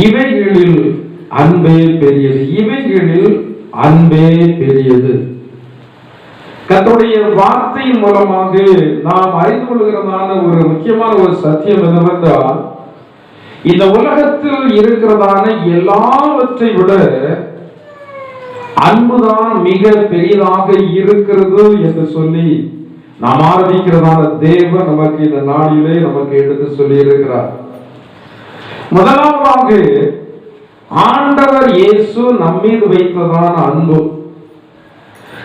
இவைகளில் அன்பே பெரியது. இவைகளில் அன்பே பெரியது. கர்த்தருடைய வார்த்தையின் மூலமாக நாம் அறிந்து கொள்கிறதான ஒரு முக்கியமான ஒரு சத்தியம் என்னவென்றால், இந்த உலகத்தில் இருக்கிறதான எல்லாவற்றை விட அன்புதான் மிக பெரியதாக இருக்கிறது என்று சொல்லி நாம் ஆராதிக்கிறதான தேவன் நமக்கு இந்த நாளிலே நமக்கு எடுத்து சொல்லி இருக்கிறார். முதலாவதாக ஆண்டவர் இயேசு நம்மீது வைத்ததான அன்பு.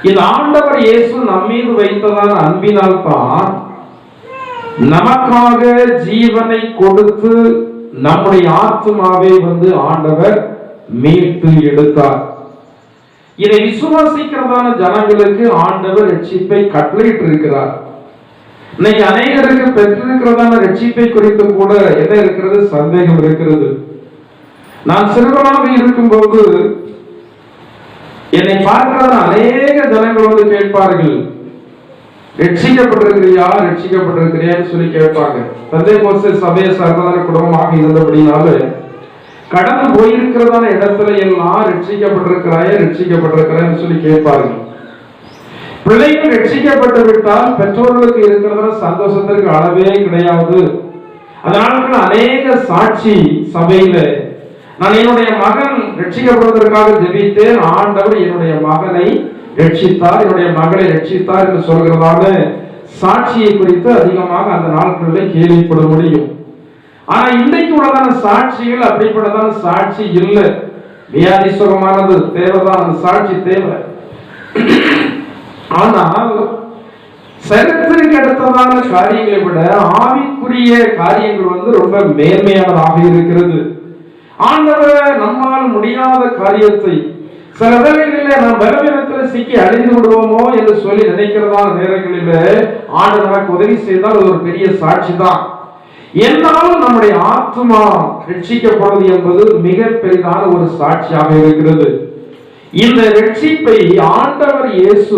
இந்த ஆண்டவர் இயேசு நம்மீது வைத்ததான அன்பினால் தான் நமக்காக ஜீவனை கொடுத்து நம்முடைய ஆத்மாவை ஆண்டவர் மீட்டு எடுத்தார். இதை விசுவாசிக்கிறதான ஜனங்களுக்கு ஆண்டவர் ரட்சிப்பை கட்டளையிட்டு இருக்கிறார். இன்னைக்கு அநேகருக்கு பெற்றிருக்கிறதான ரட்சிப்பை குறித்து கூட என்ன இருக்கிறது? சந்தேகம் இருக்கிறது. நான் சிறுவனாக இருக்கும்போது என்னை பார்க்கிற அநேக ஜனங்கள் கேட்பார்கள், ரட்சிக்கப்பட்டிருக்கிறியா ரட்சிக்கப்பட்டிருக்கிறியான்னு சொல்லி கேட்பாங்க. தந்தை போச சபையை சார்ந்ததான குடும்பமாக இருந்தபடினால கடந்து போயிருக்கிறதான இடத்துல எல்லாம் ரட்சிக்கப்பட்டிருக்கிறாயா ரட்சிக்கப்பட்டிருக்கிறான்னு சொல்லி கேட்பார்கள். பிள்ளைகள் ரட்சிக்கப்பட்டு விட்டால் பெற்றோர்களுக்கு இருக்கிறதான சந்தோஷத்திற்கு அளவே கிடையாது. அதனால அநேக சாட்சி சபையில நான் என்னுடைய மகன் ரட்சிக்கப்படுவதற்காக ஜெபித்தேன், ஆண்டவர் என்னுடைய மகனை ரட்சித்தார், என்னுடைய மகளை ரட்சித்தார் என்று சொல்கிறதான சாட்சியை குறித்து அதிகமாக அந்த நாட்களில் கேள்விப்பட முடியும். ஆனா இன்றைக்கு உள்ளதான சாட்சிகள் அப்படிப்பட்டதான சாட்சி இல்லை. வியாதி சுகமானது தேவைதான், அந்த சாட்சி தேவை. ஆனால் சரித்திற்கு அடுத்ததான காரியங்களை விட ஆவிக்குரிய காரியங்கள் ரொம்ப மேன்மையானதாக இருக்கிறது. ஆண்டவர் நம்மால் முடியாத காரியத்தை சில வேளைகளில் நாம் பலவீனத்தில் சிக்கி அழிந்து விடுவோமோ என்று சொல்லி நினைக்கிறதான நேரங்களில் ஆண்டவர் நமக்கு உதவி செய்தால் அது ஒரு பெரிய சாட்சி தான். என்னாலும் நம்முடைய ஆத்மா ரட்சிக்கப்படுவது என்பது மிக பெரிதான ஒரு சாட்சியாக இருக்கிறது. இந்த ரட்சிப்பை ஆண்டவர் இயேசு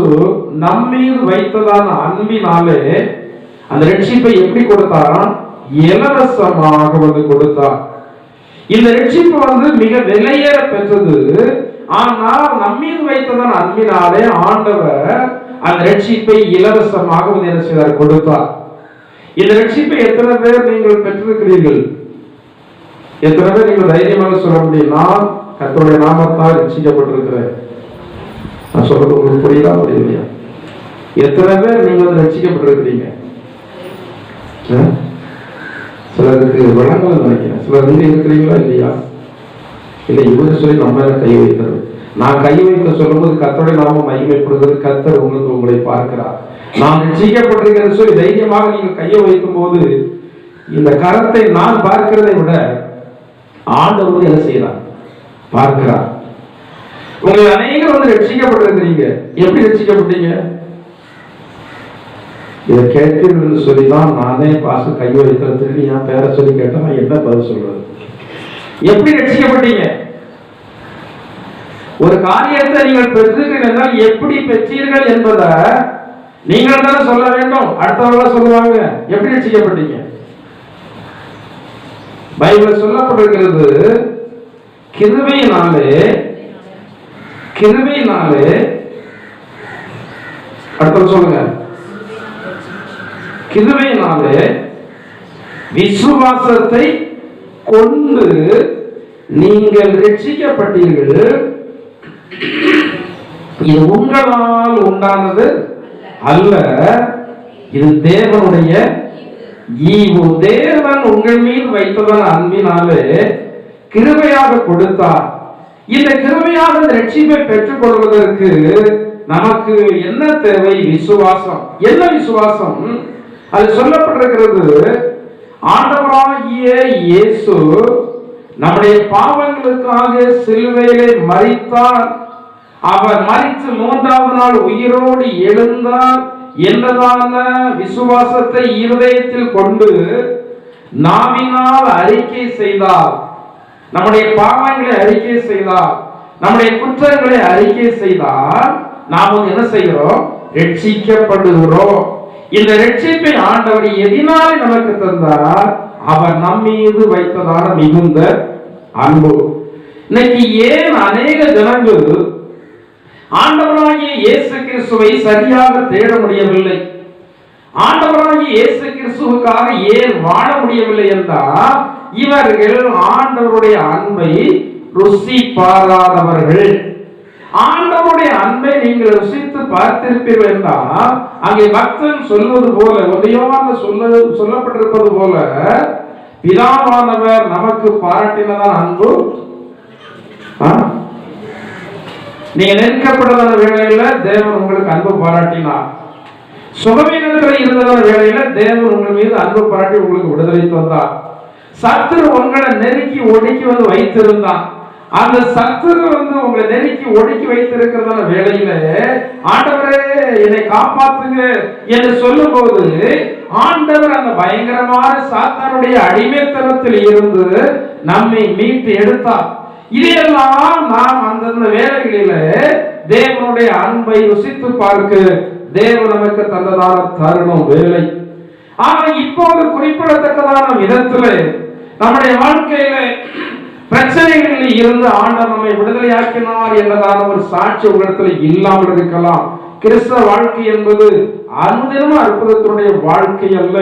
நம்மீது வைத்ததான அன்பினாலே அந்த ரட்சிப்பை எப்படி கொடுத்தாரா? இலவசமாக கொடுத்தார். இந்த ரட்சிப்பு மிக விலையேற பெற்றது. ஆனால் நம்மீது வைத்ததான அன்பினாலே ஆண்டவர் அந்த ரட்சிப்பை இலவசமாக என்ன செய்தார்? கொடுத்தார். இந்த ரட்சிப்பை எத்தனை பேர் நீங்கள் பெற்றிருக்கிறீர்கள்? எத்தனை பேர் நீங்கள் தைரியமாக சொல்ல முடியும், நான் கர்த்தருடைய நாமத்தால் ரட்சிக்கப்பட்டிருக்கிறேன்? நான் சொல்றது உங்களுக்கு புரியுதா புரியலையா? எத்தனை பேர் நீங்க ரட்சிக்கப்பட்டிருக்கிறீங்க? சிலருக்கு வழங்கல் நினைக்கிறேன். சிலர் நீங்க இருக்கிறீங்களா இல்லையா? இல்லை இவரு சொல்லி நம்ம கை வைக்கிறது. நான் கை வைக்க சொல்லும்போது கர்த்தருடைய நாமம் மகிமைப்படுகிறது. கர்த்தர் உங்களை பார்க்கிறார். நான் ரட்சிக்கப்பட்டிருக்கிறேன் சொல்லி தைரியமாக நீங்கள் கையை வைக்கும் போது இந்த கரத்தை நான் பார்க்கிறதை விட ஆண்டவர் என்ன செய்யறார்? பார்க்கிறார். உங்களை அநேகர் ரட்சிக்கப்பட்டிருக்கிறீங்க. எப்படி ரட்சிக்கப்பட்டீங்க? இதை கேட்கிறேன்னு சொல்லிதான் நானே பாச கையை வைக்கிறதுக்கு என் பேரை சொல்லி கேட்டா என்ன பதில் சொல்றது? எப்படி ரட்சிக்கப்பட்டீங்க? ஒரு காரியத்தை நீங்கள் பெற்றிருக்கிறீர்கள், எப்படி பெற்றீர்கள் என்பதை நீங்கள் தானே சொல்ல வேண்டும். அடுத்தவர்கள் சொல்லுவாங்க எப்படி ரட்சிக்கப்பட்டீங்க. பைபிள் சொல்லப்பட்டிருக்கிறது, கிருபையினாலே அடுத்த சொல்லுங்க, கிருபையினாலே விசுவாசத்தை கொண்டு நீங்கள் ரட்சிக்கப்பட்டீர்கள். இது உங்களால் உண்டானது அல்ல, இது தேவனுடைய ஈவு. தேவன் உங்கள் மீது வைத்ததான அன்பினாலே கிருபையாக கொடுத்தார். இந்த கிருபையாக இந்த ரட்சிப்பை பெற்றுக் கொள்வதற்கு நமக்கு என்ன தேவை? விசுவாசம். என்ன விசுவாசம்? அது சொல்லப்பட்டிருக்கிறது, ஆண்டவராகிய இயேசு நம்முடைய பாவங்களுக்காக சிலுவையிலே மரித்தார், அவர் மரித்து மூன்றாவது நாள் உயிரோடு எழுந்தார் என்றதான விசுவாசத்தை இருதயத்தில் கொண்டு நாவினால் அறிக்கை செய்தார். நம்முடைய பாவங்களை அறிக்கை செய்தார், நம்முடைய குற்றங்களை அறிக்கை செய்தார், நாம் என்ன செய்கிறோம்? ரட்சிக்கப்படுகிறோம். இந்த ரட்சிப்பை ஆண்டவர் எதினாலே நமக்கு தந்தார்? அவர் நம்மீது வைத்ததான மிகுந்த அன்பு. இன்னைக்கு ஏன் அநேக ஜனங்கள் ஆண்டவராகிய இயேசு கிறிஸ்துவை சரியாக தேட முடியவில்லை, ஆண்டவராகிய இயேசு கிறிஸ்துவுக்காக ஏன் வாழ முடியவில்லை என்றால், இவர்கள் ஆண்டவருடைய அன்பை ருசி பாராதவர்கள். ஆண்டவருடைய அன்பை நீங்கள் ருசித்து பார்த்திருப்பீர்கள் என்றால், அங்கே பக்தன் சொல்வது போல, சொல்லப்பட்டிருப்பது போல, பிதாவானவர் நமக்கு பாராட்டினதான் அன்பு. நீங்க நெருக்கப்படுறதான வேளையில தேவன் உங்களுக்கு அன்பு பாராட்டினார். சுகவீனத்தில் இருந்ததான வேளையில தேவன் உங்கள் மீது அன்பு பாராட்டி உங்களுக்கு விடுதலை தந்தார். சத்துரு உங்களை நெருக்கி ஒடுக்கி வந்து வைத்திருந்தான். அந்த சத்துரு வந்து உங்களை நெருக்கி ஒடுக்கி வைத்திருக்கிறதான வேளையில ஆண்டவரே என்னை காப்பாத்துங்க என்று சொல்லும் போது ஆண்டவர் அந்த பயங்கரமான சாத்தானுடைய அடிமைத்தனத்தில் இருந்து நம்மை மீட்டு எடுத்தார். இதையெல்லாம் நாம் அந்தந்த வேளைகளில தேவனுடைய அன்பை ருசித்து பார்க்க தேவன் நமக்கு தந்ததான தருணம் வேலை. ஆனா இப்போது குறிப்பிடத்தக்கதான விதத்துல நம்முடைய வாழ்க்கையில பிரச்சனைகளில் இருந்து ஆண்டவர் நம்மை விடுதலையாக்கினார் என்றதான ஒரு சாட்சி உங்களிடத்துல இல்லாமல் இருக்கலாம். கிறிஸ்தவ வாழ்க்கை என்பது அனுதினமும் அற்புதத்தினுடைய வாழ்க்கை அல்ல,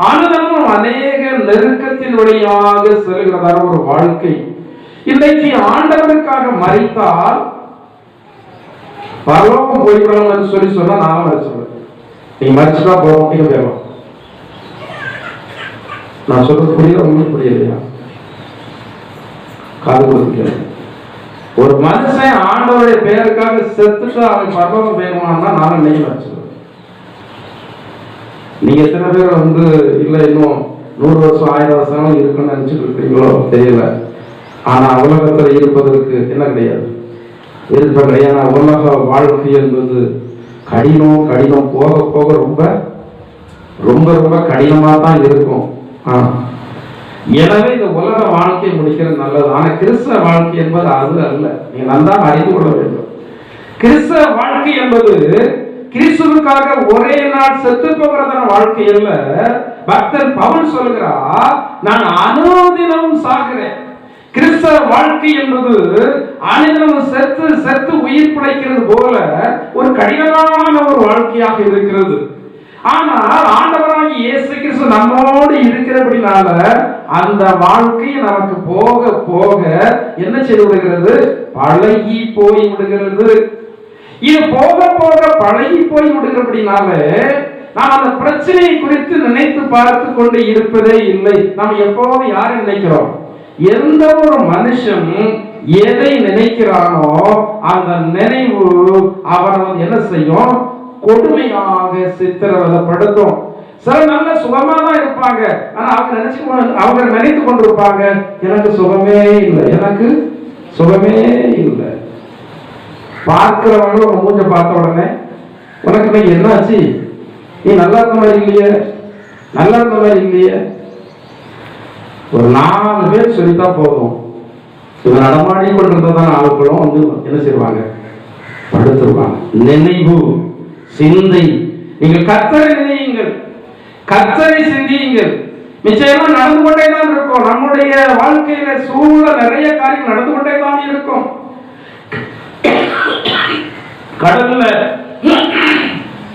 அனுதினமும் அநேக நெருக்கத்தின் வழியாக செல்கிறதான ஒரு வாழ்க்கை. இன்றைக்கு ஆண்டவருக்காக மரித்தால் பரலோகம் போய்விடலாம் என்று சொல்லி சொன்னா நானும் மறிச்சுடுவேன். நீ மறிச்சுட்டா போவோம், நீங்க போயிடலாம். நான் சொல்றது புரியுது, உங்களுக்கு புரியலையா? காது கொடுக்க ஒரு மனுஷன் ஆண்டவருடைய பெயருக்காக செத்துட்டு அவன் பரலோகம் போயிருவான்னா நானும் இன்னைக்கு மறிச்சுடுவேன். நீங்க எத்தனை பேர் வந்து இல்லை இன்னும் 100 வருஷம் 1000 வருஷம் இருக்குன்னு நினைச்சிட்டு இருக்கீங்களோ தெரியல. ஆனா உலகத்துல இருப்பதற்கு என்ன கிடையாது, இருப்ப கிடையாது. உலக வாழ்க்கை என்பது கடினம் போக போக ரொம்ப ரொம்ப ரொம்ப கடினமா தான் இருக்கும். எனவே இந்த உலக வாழ்க்கையை முடிக்கிறது நல்லது. ஆனா கிறிஸ்தவ வாழ்க்கை என்பது அது அல்ல. நீங்க நல்லா அறிந்து கொள்ள வேண்டும். கிறிஸ்தவ வாழ்க்கை என்பது கிறிஸ்துவுக்காக ஒரே நாள் செத்து போகிறதான வாழ்க்கை அல்ல. பக்தன் பவுல் சொல்கிறார், நான் அனுதினமும் சாகிறேன். கிறிஸ்தவ வாழ்க்கை என்பது அனுதினமும் செத்து செத்து உயிர் பிழைக்கிறது போல ஒரு கடினமான ஒரு வாழ்க்கையாக இருக்கிறது. ஆனால் ஆண்டவராகிய இயேசு கிறிஸ்து நம்மோடு இருக்கிறபடினால அந்த வாழ்க்கை நமக்கு போக போக என்ன செய்து விடுகிறது, பழகி போய் விடுகிறது. இது போக போக பழகி போய் விடுகிறபடினால நாம் அந்த பிரச்சனையை குறித்து நினைத்து பார்த்து கொண்டு இருப்பதே இல்லை. நாம் எப்போது யாரை நினைக்கிறோம்? எந்த ஒரு மனுஷன் எதை நினைக்கிறானோ அந்த நினைவு அவனை வந்து என்ன செய்யும், கொடுமையாக சித்திரவதைப்படுத்தும். சில நல்ல சுகமா தான் இருப்பாங்க, ஆனா அவங்க நினைத்து கொண்டிருப்பாங்க, எனக்கு சுகமே இல்லை, எனக்கு சுகமே இல்லை. பார்க்கிறவங்க உங்க மூஞ்ச பார்த்த உடனே உனக்கு என்ன ஆச்சு, நீ நல்லா இருந்த மாதிரி இல்லையே, நல்லா இருந்த மாதிரி இல்லையே. ஒரு 4 பேர் சொல்லித்தான் போதும், இவன் நடமாடி கொண்டிருந்ததான ஆட்களும் வந்து என்ன செய்வாங்க, படுத்துருவாங்க. நினைவு சிந்தை, நீங்கள் கர்த்தரை நினையுங்கள், கர்த்தரை சிந்தியுங்கள். நிச்சயமா நடந்து கொண்டே தான் இருக்கும். நம்முடைய வாழ்க்கையில சூழல நிறைய காரியம் நடந்து கொண்டே தான் இருக்கும். கடல்ல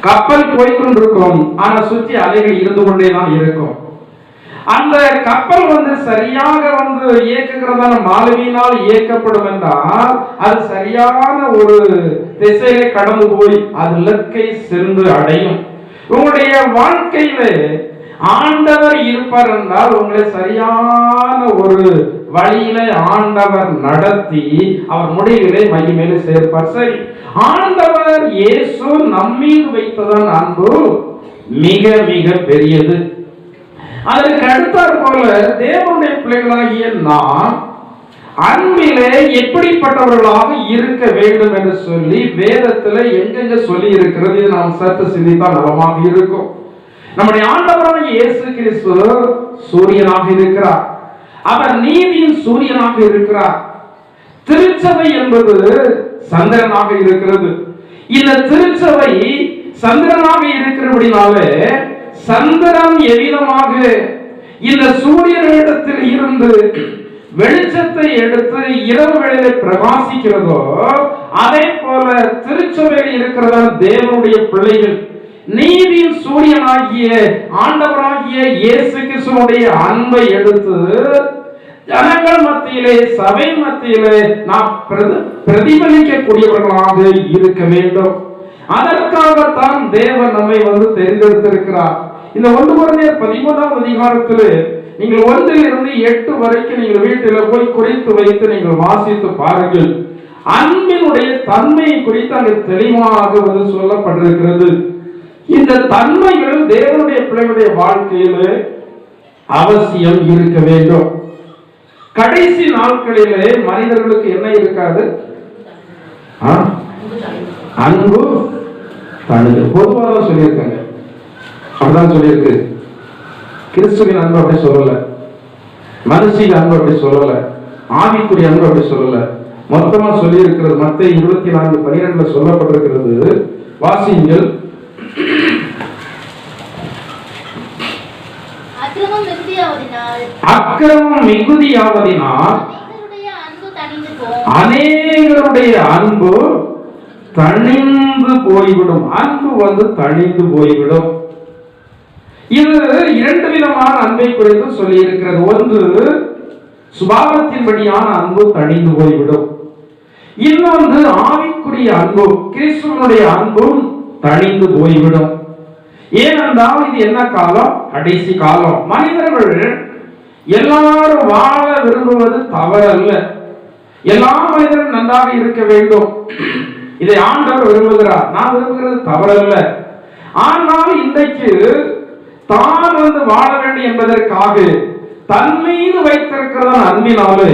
கப்பல் போய்கொண்டிருக்கும், ஆனா சுற்றி அலைகள் இருந்து கொண்டே தான் இருக்கும். அந்த கப்பல் வந்து சரியாக வந்து இயக்குகிறதான மாலுமியினால் இயக்கப்படும் என்றால் அது சரியான ஒரு திசையிலே கடந்து போய் அது இலக்கை சென்று அடையும். உங்களுடைய வாழ்க்கையில ஆண்டவர் இருப்பார் என்றால் உங்களை சரியான ஒரு வழியில ஆண்டவர் நடத்தி அவர் முடிவிலே மகிமையிலே சேர்ப்பார். சரி, ஆண்டவர் இயேசு நம்மீது வைத்ததான் அன்பு மிக மிக பெரியது. அதற்கு அடுத்தாற் போல தேவனுடைய பிள்ளைகளாகிய நாம் அன்பிலே எப்படிப்பட்டவர்களாக இருக்க வேண்டும் என்று சொல்லி வேதத்துல எங்கெங்க சொல்லி இருக்கிறது, இது நாம் சற்று சிந்தித்தால் நலமாக இருக்கும். நம்முடைய ஆண்டவராகிய இயேசு கிறிஸ்து சூரியனாக இருக்கிறார், அவர் நீதியின் சூரியனாக இருக்கிறார். திருச்சபை என்பது சந்திரனாக இருக்கிறது. இந்த திருச்சபை சந்திரனாக இருக்கிறபடினாலே சந்திரன் எவ்விதமாக இந்த சூரியனிடத்தில் இருந்து வெளிச்சத்தை எடுத்து இரவு வேளையிலே பிரகாசிக்கிறதோ அதே போல திருச்சபையில் இருக்கிறதா தேவனுடைய பிள்ளைகள் நீதியின் சூரியனாகிய ஆண்டவராகிய இயேசு கிறிஸ்துவினுடைய அன்பை எடுத்து ஜனங்கள் மத்தியிலே சபை மத்தியிலே நாம் பிரதிபலிக்கக்கூடியவர்களாக இருக்க வேண்டும். அதற்காகத்தான் தேவன் நம்மை தேர்ந்தெடுத்திருக்கிறார். இந்த 1 கொரிந்தியர் 13ஆம் அதிகாரத்திலே நீங்கள் 1 - 8 வரைக்கும் நீங்கள் வீட்டில் போய் குறித்து வைத்து நீங்கள் வாசித்து பாருங்கள். அன்பினுடைய தன்மையை குறித்து அங்கு தெளிவாக சொல்லப்பட்டிருக்கிறது. இந்த தன்மைகள் தேவனுடைய பிள்ளைகளுடைய வாழ்க்கையிலே அவசியம் இருக்க வேண்டும். கடைசி நாட்களிலே மனிதர்களுக்கு என்ன இருக்காது? அன்பு தனது பொதுவாக சொல்லியிருக்காங்க. அப்படிதான் சொல்லியிருக்கு. கிறிஸ்துவின் அன்பு அப்படி சொல்லல, மனுஷின் அன்பு அப்படி சொல்லல, ஆவிக்குரிய அன்பு அப்படி சொல்லல. மொத்தமா சொல்லி இருக்கிறது. மத்தேயு 24:12 சொல்லப்பட்டிருக்கிறது. வாசியுங்கள். அக்கிரமம் மிகுதியாவதினால் அநேகருடைய அன்பு தணிந்து போய்விடும். அன்பு தணிந்து போய்விடும். இது 2 விதமான அன்பை குறித்து சொல்லி இருக்கிறது. ஒன்று சுபாவத்தின்படியான அன்பு தணிந்து போய்விடும். இன்னொன்று ஆவிக்குரிய அன்பு, கிறிஸ்துவனுடைய அன்பும் தணிந்து போய்விடும். ஏனென்றால் இது என்ன காலம்? கடைசி காலம். மனிதர்கள் எல்லாரும் வாழ விரும்புவது தவறல்ல. எல்லா மனிதரும் நன்றாக இருக்க வேண்டும், இதை ஆண்டவர் விரும்புகிறார். நான் விரும்புகிறது தவறல்ல. ஆனால் இன்றைக்கு தான் வாழ வேண்டும் என்பதற்காக தன் மீது வைத்திருக்கிற அன்பினாலே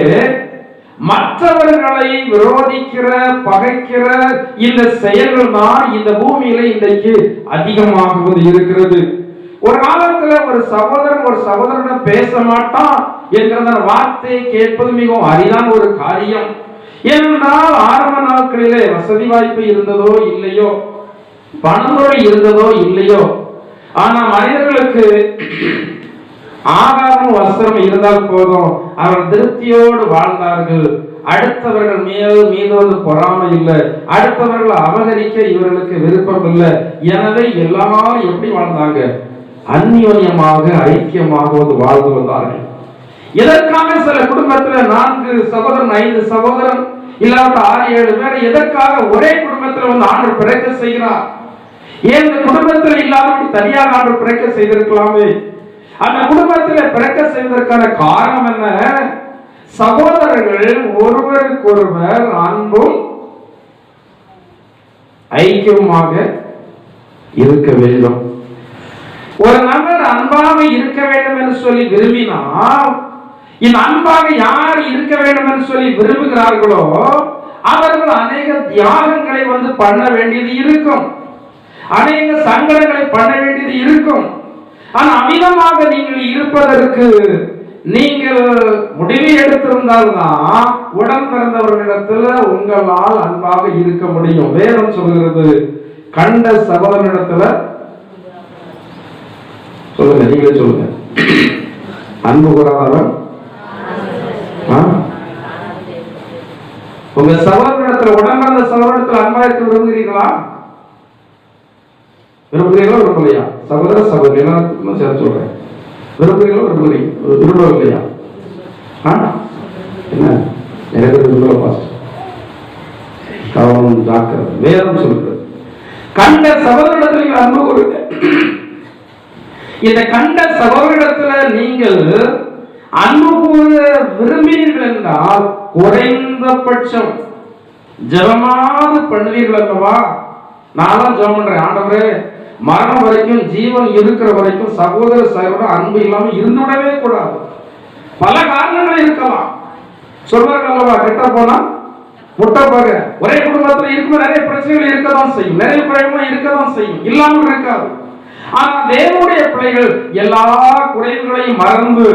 மற்றவர்களை விரோதிக்கிற, பகைக்கிற இந்த செயல்கள் தான் இந்த பூமியில இன்றைக்கு அதிகமாக இருக்கிறது. ஒரு காலத்துல ஒரு சகோதரன் பேச மாட்டான் என்கிற வார்த்தையை கேட்பது மிகவும் அரிதான ஒரு காரியம். ஏனென்றால் ஆரம்ப நாட்களிலே வசதி வாய்ப்பு இருந்ததோ இல்லையோ, பணமுறை இருந்ததோ இல்லையோ, ஆனா மனிதர்களுக்கு ஆகாரம் வஸ்திரம் இருந்தால் போதும், அவர்கள் திருப்தியோடு வாழ்ந்தார்கள். அடுத்தவர்கள் மீது பொறாமை இல்லை, அடுத்தவர்கள் அபகரிக்க இவர்களுக்கு விருப்பம் இல்லை. எனவே எல்லாரும் எப்படி வாழ்ந்தாங்க? அந்யோன்யமாக ஐக்கியமாக வாழ்ந்து வந்தார்கள். இதற்காக சில குடும்பத்துல 4 சகோதரன் 5 சகோதரன் இல்லாத 6-7 பேர் எதற்காக ஒரே குடும்பத்தில் ஆண்டவர் பிறக்க செய்கிறார்? ஏன் இந்த குடும்பத்தில் இல்லாதபடி தனியாக ஆண்டவர் பிறக்க செய்திருக்கலாமே? அந்த குடும்பத்தில் பிறக்க செய்வதற்கான காரணம் என்ன? சகோதரர்கள் ஒருவருக்கொருவர் அன்பும் ஐக்கியமாக இருக்க வேண்டும். ஒரு நபர் அன்பாக இருக்க வேண்டும் என்று சொல்லி விரும்பினால், இந்த அன்பாக யார் இருக்க வேண்டும் என்று சொல்லி விரும்புகிறார்களோ அவர்கள் அநேக தியாகங்களை பண்ண வேண்டியது இருக்கும், அநேக சங்கடங்களை பண்ண வேண்டியது இருக்கும். ஆனால் அமிதமாக நீங்கள் இருப்பதற்கு நீங்கள் முடிவு எடுத்திருந்தால்தான் உடன் பிறந்தவர்களிடத்தில் உங்களால் அன்பாக இருக்க முடியும். வேதம் சொல்கிறது, கண்ட சகோதரனிடத்துல சொல்லுங்க, நீங்களே சொல்லுங்க, அன்பு கூறாதவன் உங்க சகோதரனிடத்துல, உடன் பிறந்த சகோதரனிடத்தில் அன்பா இருக்க விரும்புகிறீர்களா? விரும்பலையா? சகோதர சகோதரி எல்லாத்துக்கும் சேர்த்து சொல்றேன். விரும்பலையா? என்ன கவனம் ஜாக்கிரதை. வேதம் சொல்றது, கண்ட சகோதரனிடத்தில் அன்பு கூறுங்க. இந்த கண்ட சகோதரனிடத்துல நீங்கள் அன்பு கூற விரும்பினீர்கள் என்றால் குறைந்தபட்சம் ஜெபமாவது பண்ணுவீர்கள் அல்லவா? நான் ஜெபம் பண்றேன், ஆண்டவரே மரணம் வரைக்கும், ஜீவன் இருக்கிற வரைக்கும் சகோதர சகோதர அன்பு இல்லாம இருந்துவிடவே கூடாது. பல காரணங்கள் இருக்கலாம். சொல்வார்கள் அல்லவா, கெட்ட போனா முட்டை போக. ஒரே குடும்பத்தில் இருக்கும் நிறைய பிரச்சனைகள் இருக்கதான் செய்யும், நிறைய குறைகள் இருக்கதான் செய்யும், இல்லாமல் இருக்காது. ஆனா தேவனுடைய பிள்ளைகள் எல்லா குறைகளையும் மறந்து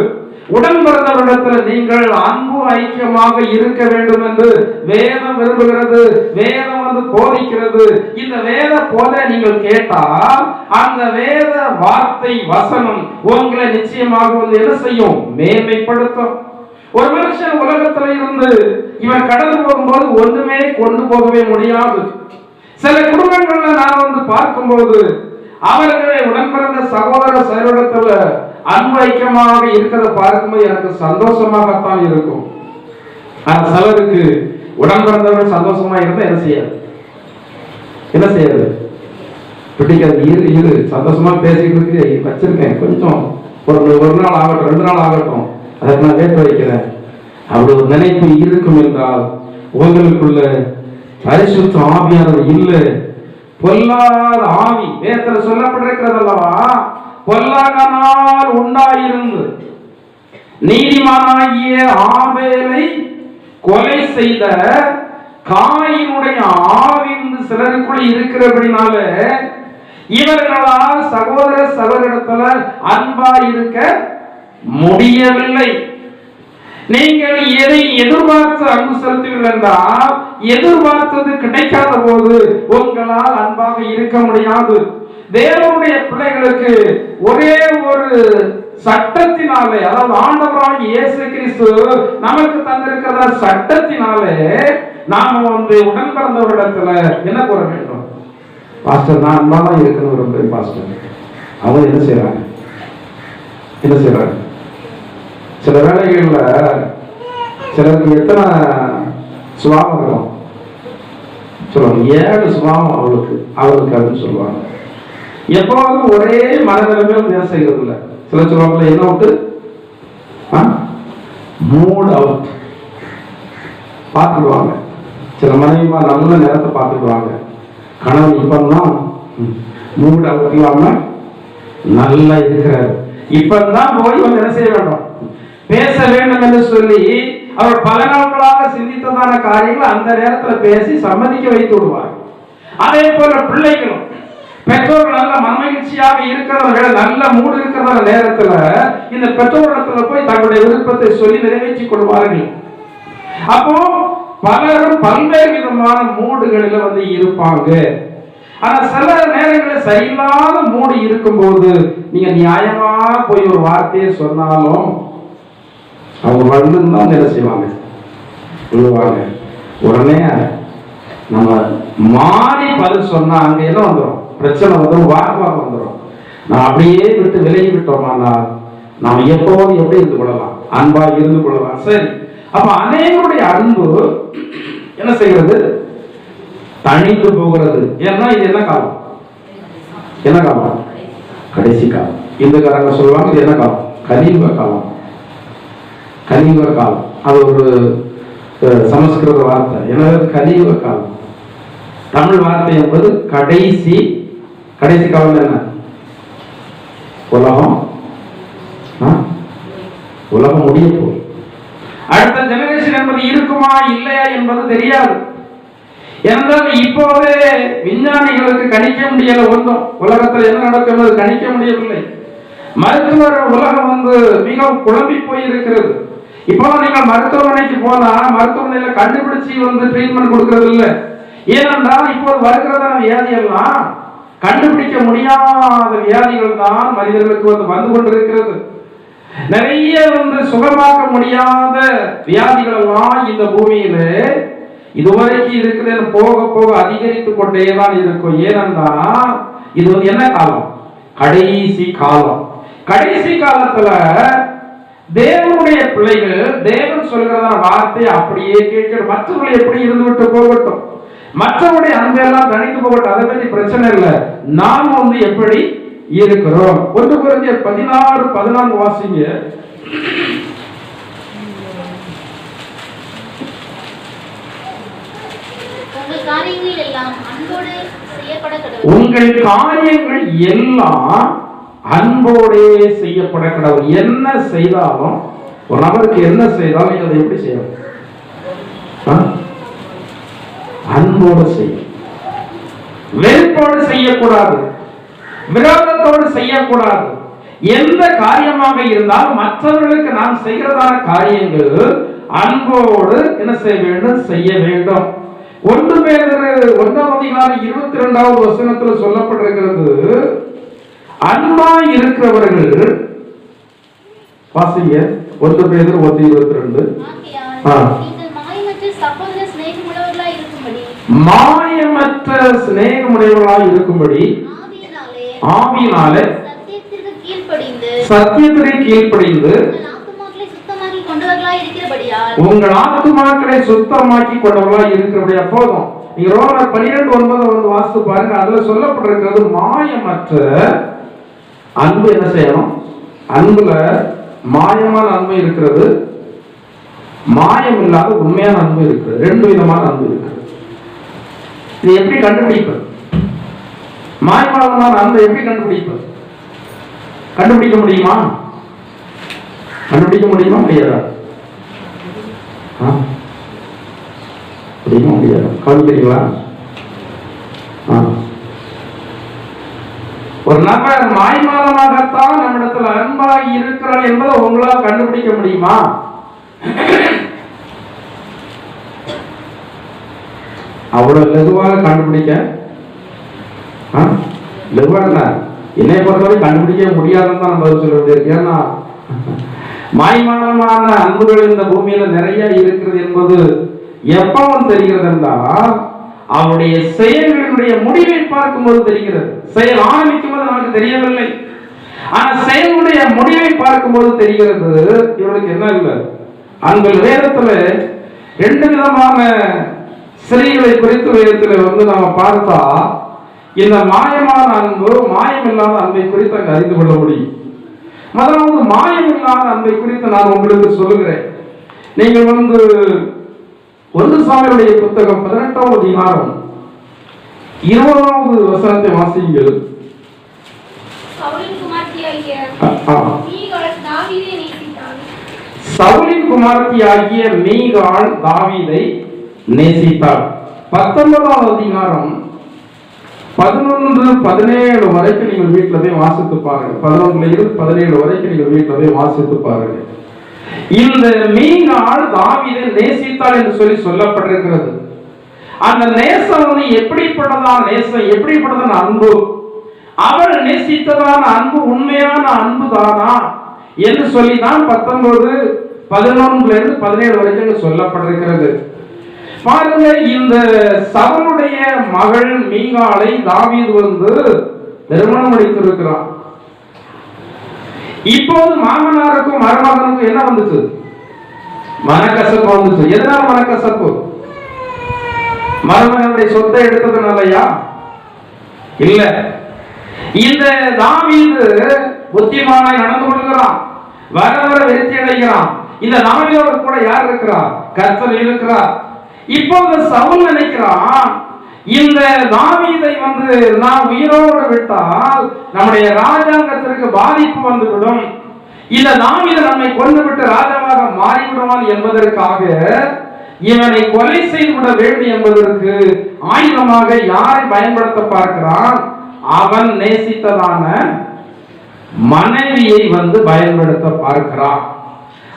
உடன் பிறந்தவரிடத்தில் நீங்கள் அன்பு ஐக்கியமாக இருக்க வேண்டும் என்று வேதம் விரும்புகிறது, வேதம் போதிக்கிறது. இந்த வேத போதை நீங்கள் கேட்டால் அந்த வேத வார்த்தை வசனம் உங்களை நிச்சயமாக என்ன செய்யும்? மேன்மைப்படுத்தும். ஒரு மனுஷன் உலகத்துல இருந்து இவன் கடந்து போகும்போது ஒண்ணுமே கொண்டு போகவே முடியாது. சில குடும்பங்கள்ல நான் பார்க்கும்போது அவர்களை உடன் பிறந்த சகோதர சகோதரத்துல அன்பு ஐக்கியமாக இருக்கிறத பார்க்கும்போது எனக்கு சந்தோஷமாகத்தான் இருக்கும். சிலருக்கு உடன் பிறந்தவர்கள் சந்தோஷமா இருந்தா என்ன செய்யாது பிடிக்காது. இரு சந்தோஷமா பேசிக்கிட்டு வச்சிருக்கேன், கொஞ்சம் ஒரு நாள் ஆகட்டும், 2 நாள் ஆகட்டும், அதற்கு நான் வேட்டு வைக்கிறேன். அப்படி ஒரு நினைப்பு இருக்கும் என்றால் உங்களுக்குள்ள பரிசுத்த ஆவியானவர் இல்லை. பொல்லாத ஆவி வேதத்தில் சொல்லப்பட்டிருக்கிறது அல்லவா, பொல்லாதனால் உண்டாயிருந்து நீதிமானாகிய ஆபேலை கொலை செய்த காயினுடைய ஆவி சிலருக்குள் இருக்கிறபடினால இவர்களால் சகோதர சகோதரத்துல அன்பா இருக்க முடியவில்லை. நீங்கள் எதை எதிர்பார்த்து அன்பு செலுத்துவீர்கள் என்றால் எதிர்பார்த்தது கிடைக்காத போது உங்களால் அன்பாக இருக்க முடியாது. தேவனுடைய பிள்ளைகளுக்கு ஒரே ஒரு சட்டத்தினாலே, அதாவது ஆண்டவராகிய இயேசு கிறிஸ்து நமக்கு தந்திருக்கிற சட்டத்தினாலே நாம உடன் பிறந்தவரிடத்துல என்ன கூற வேண்டும்? பாஸ்டர் நான் அன்பா தான் இருக்கணும் விரும்புகிறேன் பாஸ்டர். அவங்க என்ன செய்யறாங்க? சில வேளைகள்ல சிலருக்கு எத்தனை சுபாவம் இருக்கும் சொல்லுவாங்க, 7 சுபாவம் அவளுக்கு அப்படின்னு சொல்லுவாங்க. எப்போதும் ஒரே மனநிலைமையில தியானம் செய்கிறது இல்லை. சில சொல்லுவாங்க என்ன விட்டு மூட் அவுட் பார்த்துடுவாங்க. சில மனைவிமா நல்ல நேரத்தை பார்த்துடுவாங்க. கணவன் இப்பதான் மூட் அவுட் இல்லாம நல்லா இருக்கிறார், இப்பதான் போய் என்ன செய்ய வேண்டும், பேச வேண்டும் என்று சொல்லி அவர் பல நாட்களாக சிந்தித்ததான காரியங்கள் அந்த நேரத்தில் பேசி சம்மதிக்க வைத்து விடுவார். அதே போல பிள்ளைகளும் பெற்றோர்கள் நல்ல மனமகிழ்ச்சியாக இருக்கிறவர்கள், நல்ல மூடு இருக்கிற நேரத்துல இந்த பெற்றோரிடத்துல போய் தங்களுடைய விருப்பத்தை சொல்லி நிறைவேற்றிக் கொள்வார்கள். அப்போ பலரும் பல்வேறு விதமான மூடுகளில் இருப்பாங்க. ஆனா சில நேரங்களில் சரியில்லாத மூடு இருக்கும்போது நீங்க நியாயமா போய் ஒரு வார்த்தையை சொன்னாலும் அவங்க தான் என்ன செய்வாங்க, விழுவாங்க. உடனே நம்ம மாறி பதில் சொன்னா அங்க என்ன வந்துடும், பிரச்சனை வந்துடும், வாக்குவாதம் வந்துடும். நான் அப்படியே விட்டு விலகி விட்டோம்னா நாம் எப்போது எப்படி இருந்து கொள்ளலாம், அன்பா இருந்து கொள்ளலாம். சரி, அப்ப அநேகருடைய அன்பு என்ன செய்கிறது, தணிந்து போகிறது. ஏன்னா இது என்ன காலம், கடைசி காலம். இந்துக்காரங்க சொல்லுவாங்க இது என்ன காலம், கலியுக காலம். அது ஒரு சமஸ்கிருத வார்த்தை. எனவே கலியுக காலம், தமிழ் வார்த்தை என்பது கடைசி காலம். என்ன உலகம் முடிய போய் அடுத்த ஜெனரேஷன் என்பது இருக்குமா இல்லையா என்பது தெரியாது. என்றால் இப்போதே விஞ்ஞானிகளுக்கு கணிக்க முடியல, ஒன்றும் உலகத்தில் என்ன நடக்கும் என்பது கணிக்க முடியவில்லை. மருத்துவர் உலகம் மிகவும் குழம்பி போயிருக்கிறது. இப்போ நீங்கள் மருத்துவமனைக்கு போனா மருத்துவமனையில கண்டுபிடிச்சி ட்ரீட்மெண்ட் கொடுக்கறது இல்லை. ஏனென்றால் இப்போது வருகிறதான வியாதி எல்லாம் கண்டுபிடிக்க முடியாத வியாதிகள் தான் மனிதர்களுக்கு வந்து கொண்டிருக்கிறது. நிறைய சுகமாக்க முடியாத வியாதிகள் எல்லாம் இந்த பூமியில இதுவரைக்கும் இருக்கிறது போக போக அதிகரித்து கொண்டேதான் இருக்கும். ஏனென்றால் இது என்ன காலம், கடைசி காலம். கடைசி காலத்துல தேவனுடைய பிள்ளைகள் தேவன் சொல்கிறதான வார்த்தை அப்படியே கேட்கணும். மற்றவர்கள் எப்படி இருந்து விட்டு போகட்டும், மற்றவருடைய அன்பெல்லாம் தனித்து போகட்டும், அதை பற்றி பிரச்சனை இல்லை. நாம் எப்படி இருக்கிறோம். 1 கொரிந்தியர் 16:14 வாசிங்க. உங்கள் காரியங்கள் எல்லாம் அன்போடே செய்யப்பட கடவுள். என்ன செய்தாலும் ஒரு நபருக்கு என்ன செய்தாலும் நீங்க அதை எப்படி செய்யணும், அன்போடு செய்யும். வெறுப்போடு செய்யக்கூடாது, விரோதத்தோடு செய்யக்கூடாது. எந்த காரியமாக இருந்தாலும் மற்றவர்களுக்கு நாம் செய்கிறதான காரியங்கள் அன்போடு என்ன செய்ய வேண்டும், செய்ய வேண்டும். 1 பேதுரு 1:22 வசனத்தில் சொல்லப்பட்டிருக்கிறது, அன்பா இருக்கிறவர்கள் வாசிங்க 1 பேதுரு 1:22. மாயமற்ற சிநேகமுடையவர்களாய் இருக்கும்படி ஆவியினாலே சத்தியத்திற்கு கீழ்ப்படிந்து உங்கள் ஆத்துமாக்களை சுத்தமாக்கி கொண்டவர்களாய் இருக்கிறபடியா. போதும். நீங்க ரோமர் 12:9 வந்து வாசித்து பாருங்க. அதுல சொல்லப்பட்டிருக்கிறது மாயமற்ற அன்பு. என்ன செய்யணும்? அன்புல மாயமான அன்பு இருக்கிறது, மாயம் இல்லாத உண்மையான அன்பு இருக்கிறது. 2 விதமான அன்பு இருக்கிறது. இது எப்படி கண்டுபிடிப்பது? மாயமான அன்பை எப்படி கண்டுபிடிப்பது? கண்டுபிடிக்க முடியுமா? கண்டுபிடிக்க முடியுமா? முடியாதா? முடியுமா? முடியாது. கவனிக்கிறீங்களா? ஒரு நபர் மாய்மாலமாகத்தான் நம்மிடத்தில் அன்பாகி இருக்கிறார் என்பதை உங்களால் கண்டுபிடிக்க முடியுமா? அவ்வளவு லெதுவாக கண்டுபிடிக்க லெதுவாக என்னை பொறுத்தவரை கண்டுபிடிக்க முடியாதுன்னு தான் நம்ம சொல்ல வேண்டியிருக்கு. ஏன்னா மாய்மாலமான அன்புகள் இந்த பூமியில நிறைய இருக்கிறது என்பது எப்பவும் தெரிகிறது என்றால் அவருடைய செயல்களினுடைய முடிவை பார்க்கும்போது தெரிகிறது. செயல் ஆரம்பிக்கும் போது நமக்கு தெரியவில்லை, ஆனா செயலுடைய முடிவை பார்க்கும்போது தெரிகிறது இவனுக்கு என்ன இல்லை அன்பு. வேதத்துல 2 விதமான ஸ்திரீகளை குறித்து வேதத்துல வந்து நாம பார்த்தா இந்த மாயமான அன்பு, மாயமில்லாத அன்பை குறித்து அங்கு அறிந்து கொள்ள முடியும். முதலாவது மாயமில்லாத அன்பை குறித்து நான் உங்களுக்கு சொல்லுகிறேன். நீங்கள் வந்து 1 சாமுவேலுடைய புத்தகம் 18ஆம் அதிகாரம் 20வது வசனத்தை வாசியுங்கள். சவுலின் குமாரத்தியாகிய மீகாள் தாவீதை நேசித்தாள். 19ஆம் அதிகாரம் 11-17 வரைக்கும் நீங்கள் வீட்டுல போய் வாசித்து பாருங்க. 11-17 வரைக்கும் நீங்கள் வீட்டுல போய் வாசித்து பாருங்க. இந்த மீகாள் தாவீதை நேசித்தாள் என்று சொல்லி சொல்லப்பட்டிருக்கிறது. அந்த நேசம் வந்து எப்படிப்பட்டதான நேசம், எப்படிப்பட்டதான அன்பு, அவள் நேசித்ததான அன்பு உண்மையான அன்பு தானா என்று சொல்லி தான் 19-11 வரைக்கும் சொல்லப்பட்டிருக்கிறது. பாருங்க, இந்த சவுலுடைய மகள் மீகாளை தாவீது வந்து திருமணம் முடித்திருக்கிறார். இப்போது மாமனாருக்கும் மருமகனுக்கும் என்ன வந்துச்சு? மனக்கசப்பு வந்துச்சு. எதனால மனக்கசப்பு? மருமகனுடைய சொத்தை எடுத்ததுனாலயா? இல்ல. இந்த தாவீது புத்திமானாய் நடந்து கொள்கிறான், வர வர வெற்றி அடைகிறான். இந்த தாவீதோடு கூட யார் இருக்கிறார்? கர்த்தர் இருக்கிறார். இப்போ சவுல் நினைக்கிறான், இந்த தாவீதை வந்து நாம் உயிரோடு விட்டால் நம்முடைய ராஜாங்கத்திற்கு பாதிப்பு வந்துவிடும், இந்த தாவீதை நம்மை கொண்டு விட்டு ராஜாவாக மாறிவிடுவான் என்பதற்காக இவனை கொலை செய்து விட வேண்டும் என்பதற்கு ஆயுதமாக யாரை பயன்படுத்த பார்க்கிறான்? அவன் நேசித்ததான மனைவியை வந்து பயன்படுத்த பார்க்கிறான்.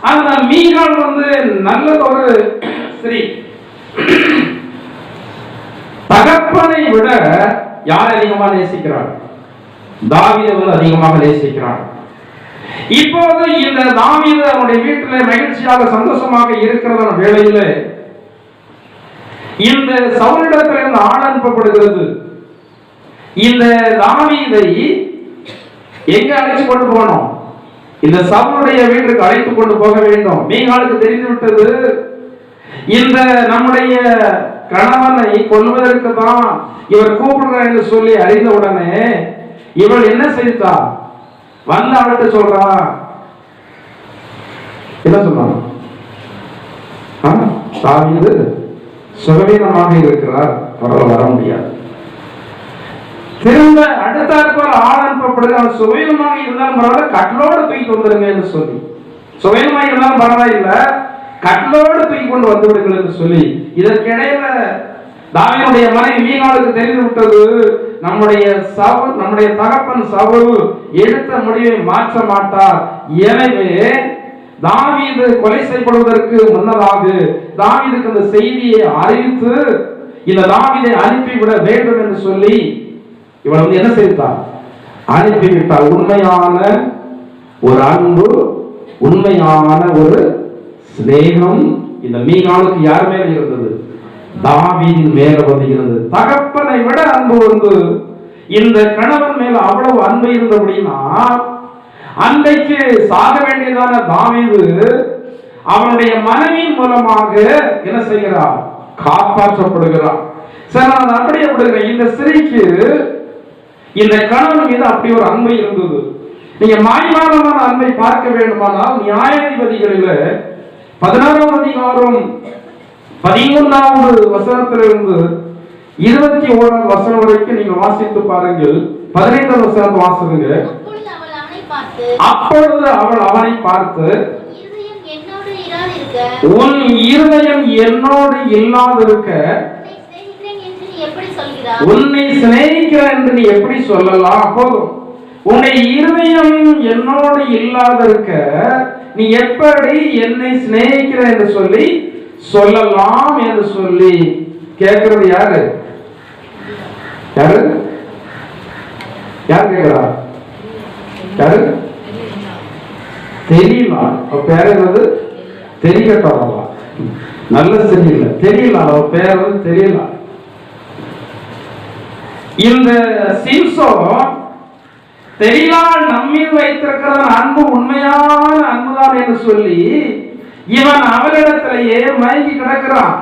அந்த மீகாள் வந்து நல்லதொரு ஸ்திரீ. தகப்பனை விட யார் அதிகமாக நேசிக்கிறார்? தாவீதை வந்து அதிகமாக நேசிக்கிறார். இப்போது இந்த தாவீது அவனுடைய வீட்டில் மகிழ்ச்சியாக சந்தோஷமாக இருக்கிறதான வேளையில இந்த சவுலிடத்திலிருந்து ஆள் அனுப்பப்படுகிறது. இந்த தாவீதை எங்க அழைத்து கொண்டு போகணும்? இந்த சவுலுடைய வீட்டுக்கு அழைத்து கொண்டு போக வேண்டும். மீகாளுக்கு தெரிந்து விட்டது, இந்த நம்முடைய கணவனை கொல்வதற்கு தான் இவர் கூப்பிடுறார் என்று சொல்லி அறிந்த உடனே இவள் என்ன செய்தா? வந்து அவள்கிட்ட சொல்றா. என்ன சொன்னான்? தாவீது சுகவீனமாக இருக்கிறார், அவரால் வர முடியாது. திரும்ப அடுத்தாற்போல் ஆள் அனுப்பப்படுது. அவன் சுகவீனமாக இருந்தாலும் பரவாயில்ல, கட்டளோடு தூக்கிட்டு வந்துருங்க என்று சொல்லி. சுகவீனமாக இருந்தாலும் பரவாயில்லை, கட்டளோடு தூக்கி கொண்டு வந்து விடுங்கள் என்று சொல்லி. இதற்கிடையில தாவீதுடைய மனைவி மீகாளுக்கு தெரிந்து விட்டது, நம்முடைய தகப்பன் சவுல் எடுத்த முடிவை மாற்ற மாட்டார். எனவே தாவீது கொலை செய்யப்படுவதற்கு முன்னதாக தாவீதுக்கு அந்த செய்தியை அறிவித்து இந்த தாவீதை அனுப்பிவிட வேண்டும் என்று சொல்லி இவள் என்ன செய்தார்? அனுப்பிவிட்டார். உண்மையான ஒரு அன்பு உண்மையான ஒரு சிநேகம் இந்த மீகாலுக்கு யார் மேல இருந்தது? தாவீதின் மேல வந்து இருந்தது. தகப்பனை விட அன்பு வந்து இந்த கணவன் மேல அவ்வளவு அன்பு இருந்தபடினா அன்றைக்கு சாக வேண்டியதான தாவீது அவனுடைய மனைவியின் மூலமாக என்ன செய்கிறார்? காப்பாற்றப்படுகிறார். சரி, நான் அப்படியே விடுகிறேன். இந்த ஸ்திரீக்கு இந்த கணவன் மீது அப்படி ஒரு அன்பு இருந்தது. நீங்க மாய்மானமான அன்பை பார்க்க வேண்டுமானால் நியாயாதிபதிகளில் 16ஆம் அதிகாரம் 13வது வசனத்திலிருந்து 21ஆம் வசனம் வரைக்கும் நீங்க வாசித்து பாருங்கள். 15ஆம் வசனத்தை வாசிங்க. அப்பொழுது அவள் அவனை பார்த்து, உன் இருதயம் என்னோடு இல்லாதிருக்க உன்னை சிநேகிக்கிறேன் என்று நீ எப்படி சொல்லலாம்? போதும், உன்னை இருதயம் என்னோடு இல்லாதிருக்க நீ எப்படி என்னை சிநேகிக்கிறேன் என்று சொல்லி சொல்லலாம் என்று சொல்லி கேட்கிறது யாரு? யாரு யார் கேட்கிறா? யாரு? தெரியல. பேர் என்னது? தெரியட்டா? நல்ல தெரியல, தெரியல. அவ பேர் தெரியல. இந்த சிம்சோன் தெரியலால் நம்மீது வைத்திருக்கிற அன்பு உண்மையான அன்புதான் என்று சொல்லி இவன் அவளிடத்திலேயே மயங்கி கிடக்கிறான்.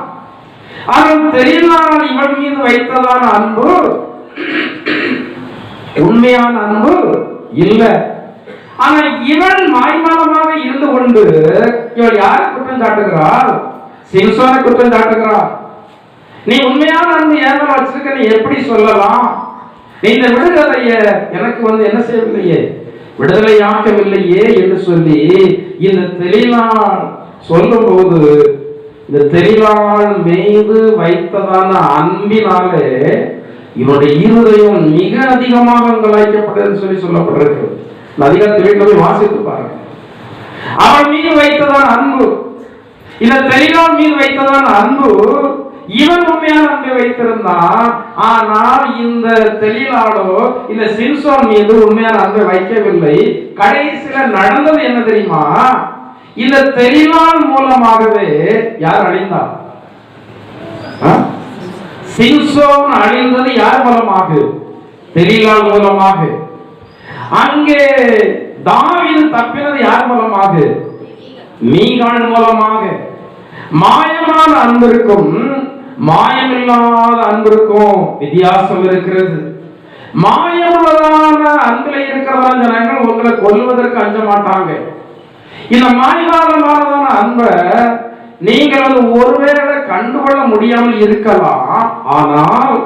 ஆனால் தெரியலால் இவன் மீது வைத்ததான அன்பு உண்மையான அன்பு இல்ல. ஆனா இவன் மாய்மாலமாக இருந்து கொண்டு இவள் யாரை குற்றம் சாட்டுகிறாள்? சிம்சோனை குற்றம் சாட்டுகிறாள். நீ உண்மையான அன்பு ஏன் வச்சிருக்க, நீ எப்படி சொல்லலாம்? இந்த விடுதலைய எனக்கு வந்து என்ன செய்யவில்லையே, விடுதலை ஆக்கவில்லையே என்று சொல்லி இந்த தெளிவாள் சொல்லும் போது இந்த தெளிவாள் மீது வைத்ததான அன்பினாலே இவனுடைய இருதயம் மிக அதிகமாக அங்கலாய்க்கப்பட்டது சொல்லி சொல்லப்பட்டிருக்கு. அதிகாரத்தை வாசித்து பாருங்க. அவள் மீது வைத்ததான அன்பு, இந்த தெளிவாள் மீது வைத்ததான அன்பு, இவன் உண்மையான அன்பை வைத்திருந்தான். ஆனால் இந்த தெளிவாளோ இந்த சிம்சோன் மீது உண்மையான அன்பை வைக்கவில்லை. கடைசியில நடந்தது என்ன தெரியுமா? இந்த தெளிவாள் மூலமாகவே யார் அழிந்தார்? சிம்சோன் அழிந்தது யார் மூலமாக? தெளிவாள் மூலமாக. அங்கே தாவீது தப்பினது யார் மூலமாக? மீகாள் மூலமாக. மாயமான அன்பிற்கும் மாயமில்லாத அன்பிற்கும் வித்தியாசம் இருக்கிறது. மாயமுள்ளதான அன்பில் இருக்கிறதான ஜனங்கள் உங்களை கொல்வதற்கு அஞ்ச மாட்டாங்க. இந்த மாயமானதான அன்பை நீங்கள் அது ஒருவேளை கண்டுகொள்ள முடியாமல் இருக்கலாம். ஆனால்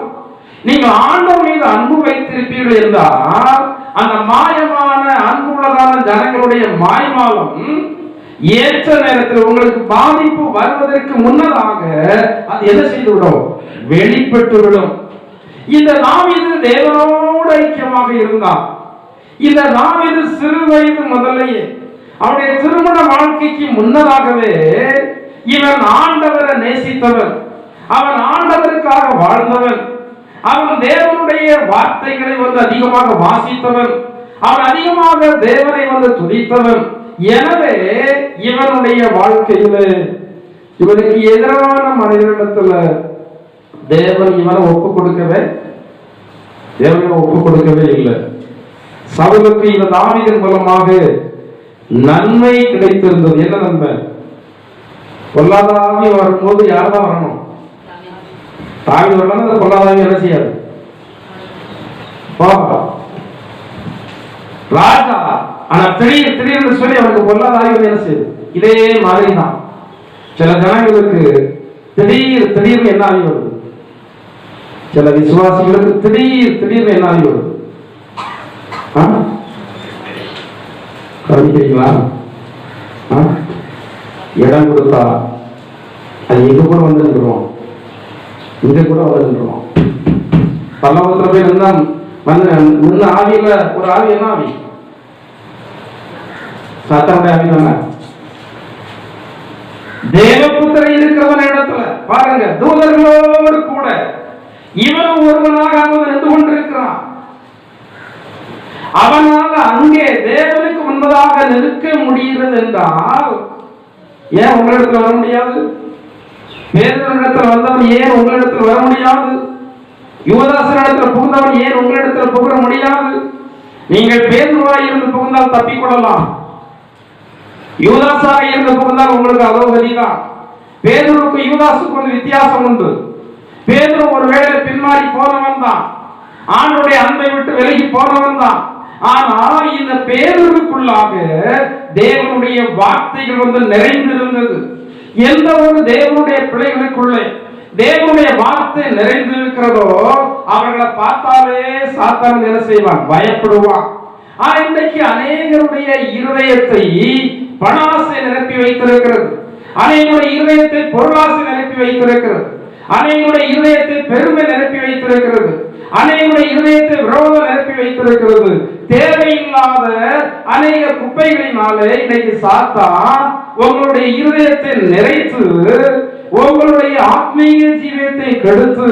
நீங்கள் ஆண்டவர் மீது அன்பு வைத்திருப்பீர்கள் என்றால் அந்த மாயமான அன்புள்ளதான ஜனங்களுடைய மாய்மாலம் ஏற்ற நேரத்தில் உங்களுக்கு பாதிப்பு வருவதற்கு முன்னதாக அது என்ன செய்துவிடும்? வெளிப்பட்டு விடும். இந்த தாவீது தேவனோடு ஐக்கியமாக இருந்தார். இந்த தாவீது சிறு வயது முதலையே அவருடைய திருமண வாழ்க்கைக்கு முன்னதாகவே இவன் ஆண்டவரை நேசித்தவன், அவன் ஆண்டவருக்காக வாழ்ந்தவன், அவன் தேவனுடைய வார்த்தைகளை வந்து அதிகமாக வாசித்தவன், அவன் அதிகமாக தேவனை வந்து துதித்தவன். எனவே இவனுடைய வாழ்க்கையில இவனுக்கு எதிரான மனிதனிடத்துல தேவன் இவனை ஒப்பு கொடுக்கவே இல்லை. சவுலுக்கு இந்த தாவீதின் மூலமாக நன்மை கிடைத்திருந்தது. என்ன நன்மை? பொல்லாதாவி வரும்போது யார்தான் வரணும்? தாவீது வரலாம். அந்த பொல்லாதாவி என்ன செய்யாது? ராஜா. ஆனா திடீர்னு சொல்லி அவனுக்கு பொல்லாதாவி என்ன செய்யுது? இதே மாதிரி தான் சில ஜனங்களுக்கு திடீர்னு என்ன ஆகி வருது? சில விசுவாசிகளுக்கு திடீர்னு என்ன ஆகி வருது? கவனிக்கிறீங்களா? இடம் கொடுத்தா அது எங்க கூட வந்து நின்றுவோம், இங்க கூட வந்து நின்றுவோம். பல்லவத்துல போய் இருந்தா வந்து ஆவியில ஒரு ஆவி. என்ன ஆவி? சத்தமுடைய ஆவி தானே. தேவபுத்திரை இருக்கிறவன் இடத்துல பாருங்க, தூதர்களோடு கூட இவன் ஒருவனாக நின்று கொண்டிருக்கிறான். அவனால அங்கே தேவனுக்கு முன்பதாக நிற்க முடிகிறது என்றால் ஏன் உங்களிடத்தில் வர முடியாது? பேதுருவினிடத்தில் வந்தவன் ஏன் உங்களிடத்தில் வர முடியாது? யூதாசினிடத்தில் புகுந்தவன் ஏன் உங்களிடத்தில் புகழ முடியாது? நீங்கள் பேதுருவாய் இருந்து புகுந்தால் தப்பிக்கொள்ளலாம். யூதாசாக இருந்து புகுந்தால் உங்களுக்கு அதோ கதிதான். பேதுருக்கு யூதாசுக்கு ஒரு வித்தியாசம் உண்டு. பேதுரு ஒருவேளை பின்மாறி போனவன் தான், ஆண்டவருடைய அன்பை விட்டு விலகி போனவன் தான். ஆனால் இந்த பேதுருக்குள்ளாக தேவனுடைய வார்த்தைகள் வந்து நிறைந்திருந்தது. எந்த ஒரு தேவனுடைய பிள்ளைகளுக்குள்ளே தேவனுடைய வார்த்தை நிறைந்திருக்கிறதோ அவர்களை பார்த்தாலே சாத்தான் என்ன செய்வான்? பயப்படுவான். இன்றைக்கு அநேகருடைய இருதயத்தை பணாசை நிரப்பி வைத்திருக்கிறது. அநேகருடைய இருதயத்தை பொருளாசை நிரப்பி வைத்திருக்கிறது. அநேகருடைய இருதயத்தை பெருமை நிரப்பி வைத்திருக்கிறது. அநேகருடைய இருதயத்தை விரோதம் நிரப்பி வைத்திருக்கிறது. தேவையில்லாத அநேக குப்பைகளினாலே இன்னைக்கு சாத்தான் உங்களுடைய இருதயத்தை நிறைத்து உங்களுடைய ஆத்மீக ஜீவியத்தை கெடுத்து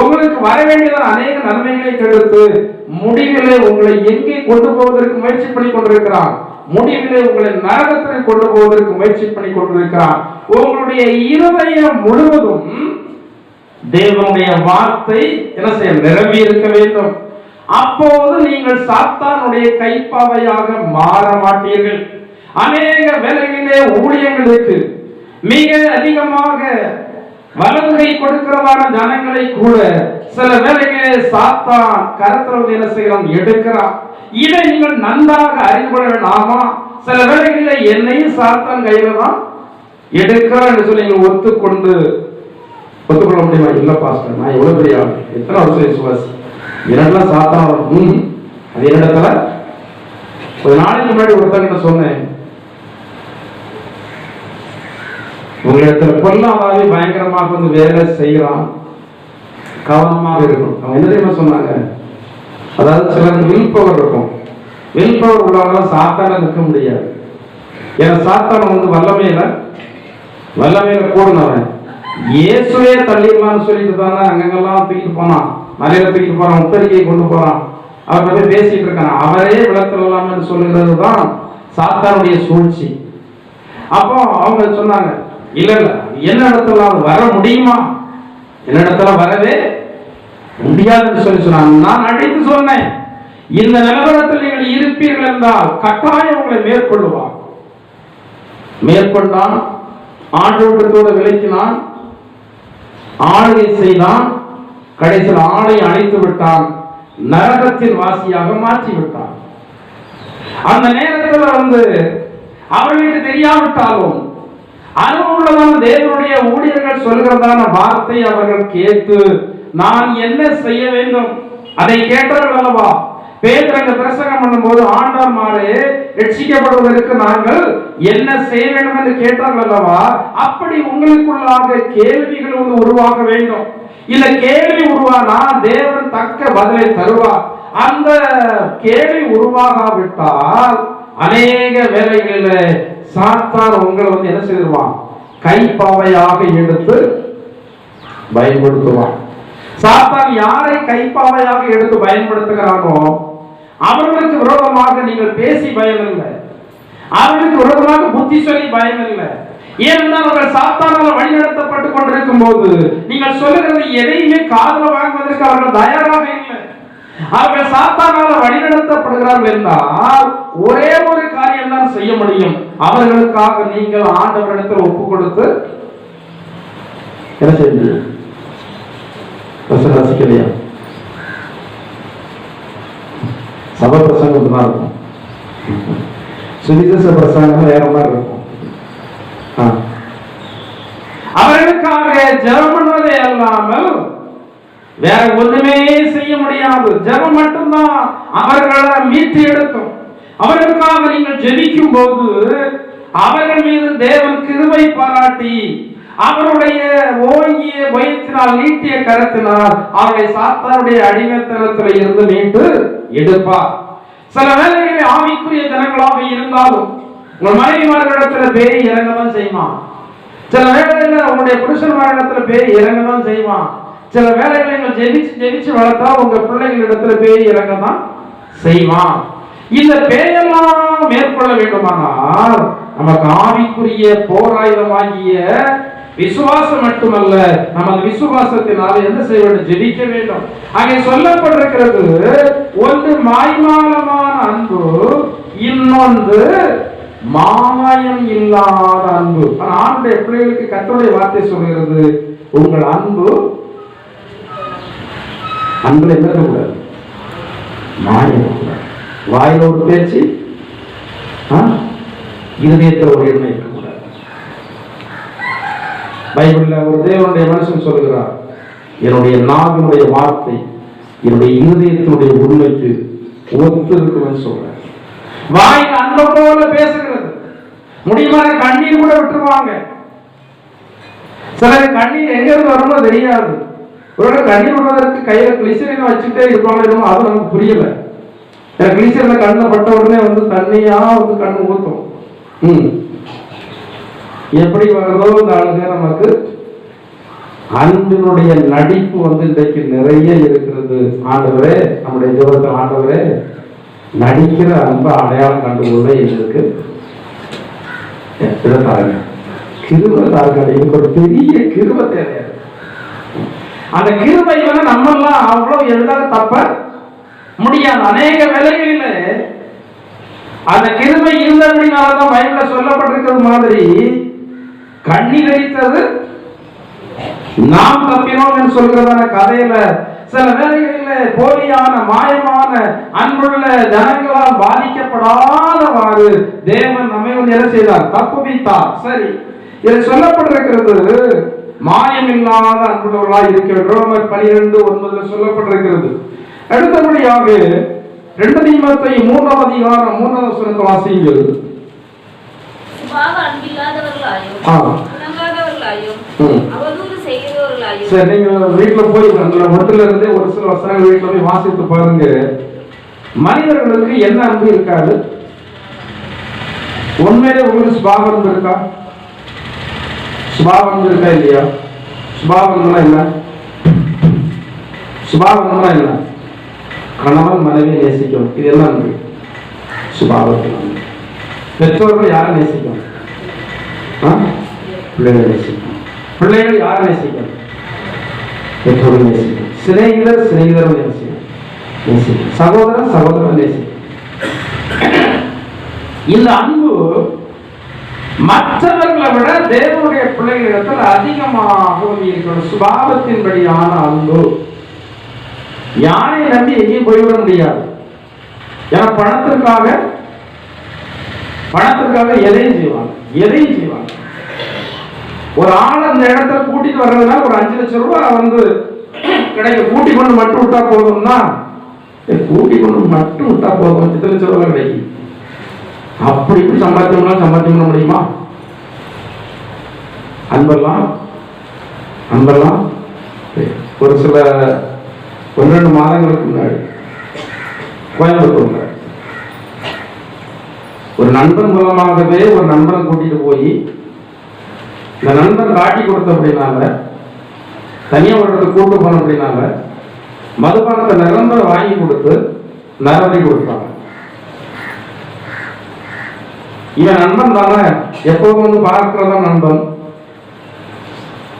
உங்களுக்கு வர வேண்டியதான அநேக நன்மைகளை கெடுத்து முடிவிலே உங்களை எங்கே கொண்டு போவதற்கு முயற்சி பண்ணி கொண்டிருக்கிறான். முடிவிலே உங்களை நரகத்திற்கு கொண்டு போவதற்கு முயற்சி பண்ணி கொண்டிருக்கிறான். உங்களுடைய இருதயம் முழுவதும் தேவனுடைய வார்த்தை என்ன செய்ய நிரம்பி இருக்க வேண்டும். அப்போது நீங்கள் சாத்தானுடைய கைப்பாவையாக மாற மாட்டீர்கள். அநேக வேலைகளிலே ஊழியங்களுக்கு மிக அதிகமாக வலதுகை கொடுக்கிறதான ஜனங்களை கூட சில வேலைகளே சாத்தான் கரத்தில் என்ன செய்யலாம் எடுக்கிறான். இதை நீங்கள் நன்றாக அறிந்து கொள்ள வேண்டாமா? சில வேலைகளில் என்னையும் சாத்தான் கையில தான் எடுக்கிறான் என்று சொல்லி நீங்கள் ஒத்துக்கொள்ள முடியுமா? இல்ல பாஸ்டர், நான் எவ்வளவு பெரிய ஆள், எத்தனை வருஷம் விசுவாசி, இரண்டெல்லாம் சாத்தான் அது என்னிடத்துல ஒரு நாளைக்கு முன்னாடி ஒருத்தங்கிட்ட சொன்னேன், உங்களிடத்துல பொல்லாதாவே பயங்கரமாக வந்து வேலை செய்யறான், கவனமாக இருக்கணும். அவங்க என்ன தெரியுமா சொன்னாங்க? அதாவது சிலருக்கு வில் பவர் இருக்கும். வில் பவர் உள்ளவங்க சாத்தான நிற்க முடியாது. ஏன்னா சாத்தான வந்து வல்லமையில கூடனவன் இயேசுவே தள்ளிடலாம்னு சொல்லிட்டு தானே அங்கெல்லாம் தூக்கிட்டு போனான், மலையில தூக்கிட்டு போறான், உத்தரிக்கையை கொண்டு போறான், அவர் பற்றி பேசிட்டு இருக்காங்க. அவரே விளக்கலாம்னு சொல்லுகிறது தான் சாத்தானுடைய சூழ்ச்சி. அப்போ அவங்க சொன்னாங்க, இல்ல என்ன இடத்துல வர முடியுமா? என்ன இடத்துல வரவே முடியாதுன்னு சொல்லி சொன்னாங்க. நான் அழைத்து சொன்னேன், இந்த நிலவரத்தில் நீங்கள் இருப்பீர்கள் என்றால் கட்டாயம் உங்களை மேற்கொண்டான், ஆண்டோட்டத்தோடு விலக்கினான், ஆளுகை செய்தான், கடைசியில் ஆளை அழைத்து விட்டான், நரகத்தின் வாசியாக மாற்றி விட்டான். அந்த நேரத்தில் வந்து அவர்களுக்கு தெரியாவிட்டாலும் அனுபவமுள்ளதான தேவனுடைய ஊழியர்கள் சொல்கிறதான வார்த்தை அவர்கள் கேட்டு நான் என்ன செய்ய வேண்டும் அதை கேட்டார்கள் அல்லவா? பேதுரு பிரசங்கம் பண்ணும்போது ஆண்டவர்மாரே ரட்சிக்கப்படுவதற்கு நாங்கள் என்ன செய்ய வேண்டும் என்று கேட்டார்கள் அல்லவா? அப்படி உங்களுக்குள்ளாக கேள்விகள் வந்து உருவாக வேண்டும். இல்ல கேள்வி உருவானா தேவன் தக்க பதிலை தருவார். அந்த கேள்வி உருவாகாவிட்டால் அநேக வேலைகளில் சாத்தான் உங்களை வந்து என்ன செய்வான்? கைப்பாவையாக எடுத்து பயன்படுத்துவான். சாத்தான் யாரை கைப்பாவையாக எடுத்து பயன்படுத்துகிறானோ அவர்களுக்கு விரோதமாக நீங்கள் பேசி பயனில்லை, அவர்களுக்கு விரோதமாக புத்தி சொல்லி பயனில்லை. ஏனென்றால் அவர்கள் சாத்தானால் வழிநடத்தப்பட்டு கொண்டிருக்கும் போது நீங்கள் சொல்லுகிறது எதையுமே காதுல வாங்குவதற்கு அவர்கள் தயாராக இல்லை. அவர்கள் சாத்தானால் வழிநடத்தப்படுகிறார்கள் என்றால் ஒரே ஒரு காரியம் தான் செய்ய முடியும், அவர்களுக்காக நீங்கள் ஆண்டவரிடத்தில் ஒப்பு கொடுத்து என்ன செய்ய ரசிக்கலையா? சபை பிரசங்கம் தான் இருக்கும், சுவிசேஷ பிரசங்கம் வேற மாதிரி இருக்கும். அவர்களுக்காக ஜெபம் பண்ணுவதே அல்லாமல் வேற ஒண்ணுமே செய்ய முடியாது. ஜெபம் மட்டும்தான் அவர்களை மீட்டு எடுக்கும். அவர்களுக்காக நீங்கள் ஜெபிக்கும் போது அவர்கள் மீது தேவன் கிருபை பாராட்டி அவருடைய ஓங்கிய வயிற்றினால் நீட்டிய கரத்தினால் அவர்களை சாத்தானுடைய அடிமைத்தனத்தில் இருந்து மீட்டு எடுப்பார். சில வேளைகளில் ஆவிக்குரிய ஜனங்களாக இருந்தாலும் உங்கள் மனைவிமார்களிடத்துல பேய் இறங்கதான் செய்வான். சில வேளைகளில் உங்களுடைய புருஷன்மாரிடத்துல பேய் இறங்கதான் செய்வான். சில வேளைகளில் ஜெபிச்சு வளர்த்தா உங்க பிள்ளைகளிடத்துல பேய் இறங்கதான் செய்வான். இந்த பேயெல்லாம் மேற்கொள்ள வேண்டுமானால் நமக்கு ஆவிக்குரிய போராயுதமாகிய விசுவாசம் மட்டுமல்ல, நமது விசுவாசத்தினால் என்ன செய்ய வேண்டும்? ஜெபிக்க வேண்டும். அங்கே சொல்லப்பட்டிருக்கிறது, ஒன்று மாய்மாலமான அன்பு, இன்னொன்று மாயம் இல்லாத அன்பு. ஆண்டுடைய பிள்ளைகளுக்கு கர்த்தருடைய வார்த்தை சொல்கிறது, உங்கள் அன்பு அன்புல என்ன இருக்கக்கூடாது? மாயம். வாயில ஒரு பேச்சு, இருதயத்தில் ஒரு எண்ணம் இருக்கக்கூடாது. பைபிள்ல ஒரு தேவனுடைய மனுஷன் சொல்லுகிறார், என்னுடைய நாவினுடைய வார்த்தை என்னுடைய இருதயத்தினுடைய உண்மைக்கு ஒத்து இருக்குன்னு சொல்றார். வாயில் அன்பு போல பேசுகிறது. முடியுமான கண்ணீர் கூட விட்டுருவாங்க. சிலர் கண்ணீர் எங்க இருந்து வரணும் தெரியாது. ஒரு கண்ணீர் விடுவதற்கு கையில கிளிசரின் வச்சுட்டே இருப்பாங்க, அது நமக்கு புரியல. கிளிசரின கண்ணில் பட்ட உடனே வந்து தண்ணியா வந்து கண்ணு ஊத்தும். எப்படி வருதோ இந்த ஆளுங்க நமக்கு அன்பினுடைய நடிப்பு வந்து இன்றைக்கு நிறைய இருக்கிறது. ஆண்டவரே, நம்முடைய ஜெபத்தில் ஆண்டவரே நடிக்கிற அன்பை அடையாளம் கண்டுகொள்ள எங்களுக்கு தாருங்க, கிருபை தாருங்க. எனக்கு ஒரு பெரிய கிருபை தேவையாது. அந்த கிருபை வந்து நம்மெல்லாம் அவ்வளவு எளிதாக தப்ப முடியாது. அநேக வேலைகளில் அந்த கிருபை இருந்தபடினால்தான் பைபிள்ல சொல்லப்பட்டிருக்கிறது மாதிரி கண்ணீர் அடித்தது நாம் தப்பினோம் என்று சொல்கிறதான கதையில சில வேலைகளில் போலியான மாயமான அன்புள்ள ஜனங்களால் பாதிக்கப்படாதவாறு தேவன் நம்மை என்ன செய்தார்? தப்புவித்தார். சரி, இதில் சொல்லப்பட்டிருக்கிறது மாயம் இல்லாத அன்புள்ளவர்களாய் இருக்கிறது. ரோமர் 12:9 சொல்லப்பட்டிருக்கிறது. அடுத்தபடியாக 2 தீமோத்தேயு 3ஆம் அதிகாரம் 3ஆம் வசனத்தை வாசியுங்கள். சரி, நீங்க வீட்டுல போய் ஒன்றுல இருந்தே ஒரு சில வசனங்கள் வீட்டுல போய் வாசித்து பாருங்க. மனிதர்களுக்கு என்ன அன்பு இருக்காது? உண்மையிலே உங்களுக்கு சுபாவம் இருக்கா? சுபாவம் இருக்கா இல்லையா? சுபாவம்னா என்ன? சுபாவம்னா என்ன? கணவன் மனைவியை நேசிக்கும். இது எல்லாம் அன்பு. சுபாவத்தில் பெற்றோர்கள் யாரை நேசிக்கும்? பிள்ளைகள் நேசிக்கும். பிள்ளைகள் யாரை நேசிக்கும்? பெற்றோர்கள் நேசிக்கும். சிநேகிதர் நேசிக்கும். சகோதரன் நேசிக்கும். இந்த அன்பு மற்றவர்களை விட தேவனுடைய பிள்ளைகளிடத்தில் அதிகமாக இருக்கிறது. சுபாவத்தின்படியான அன்பு. யாரை நம்பி எங்கேயும் போய்விட முடியாது. ஏன்னா பணத்திற்காக எதையும் செய்வாங்க. ஒரு ஆள் அந்த இடத்துல கூட்டிட்டு வர்றதுனால ஒரு 5 லட்சம் ரூபாய் வந்து கிடைக்கும். கூட்டி கொண்டு மட்டும் விட்டா போதும்னா, கூட்டி கொண்டு மட்டும் விட்டா போதும் 10 லட்சம் ரூபாய் கிடைக்கும். அப்படி இப்படி சம்பாத்தியம் பண்ண முடியுமா? அன்பெல்லாம் ஒரு சில 1-2 மாதங்களுக்கு முன்னாடி கோயம்புத்தூர்ல ஒரு நண்பன் மூலமாகவே ஒரு நண்பனை கூட்டிட்டு போய் இந்த நண்பன் காட்டி கொடுத்த அப்படின்னால, தனியா ஒரு இடத்துல கூட்டு போன அப்படின்னால மதுபானத்தை நிரம்பர வாங்கி கொடுத்து நரவடி கொடுத்தாங்க. இவன் நண்பன் தானே, எப்போதும் வந்து பார்க்கிறதா நண்பன்.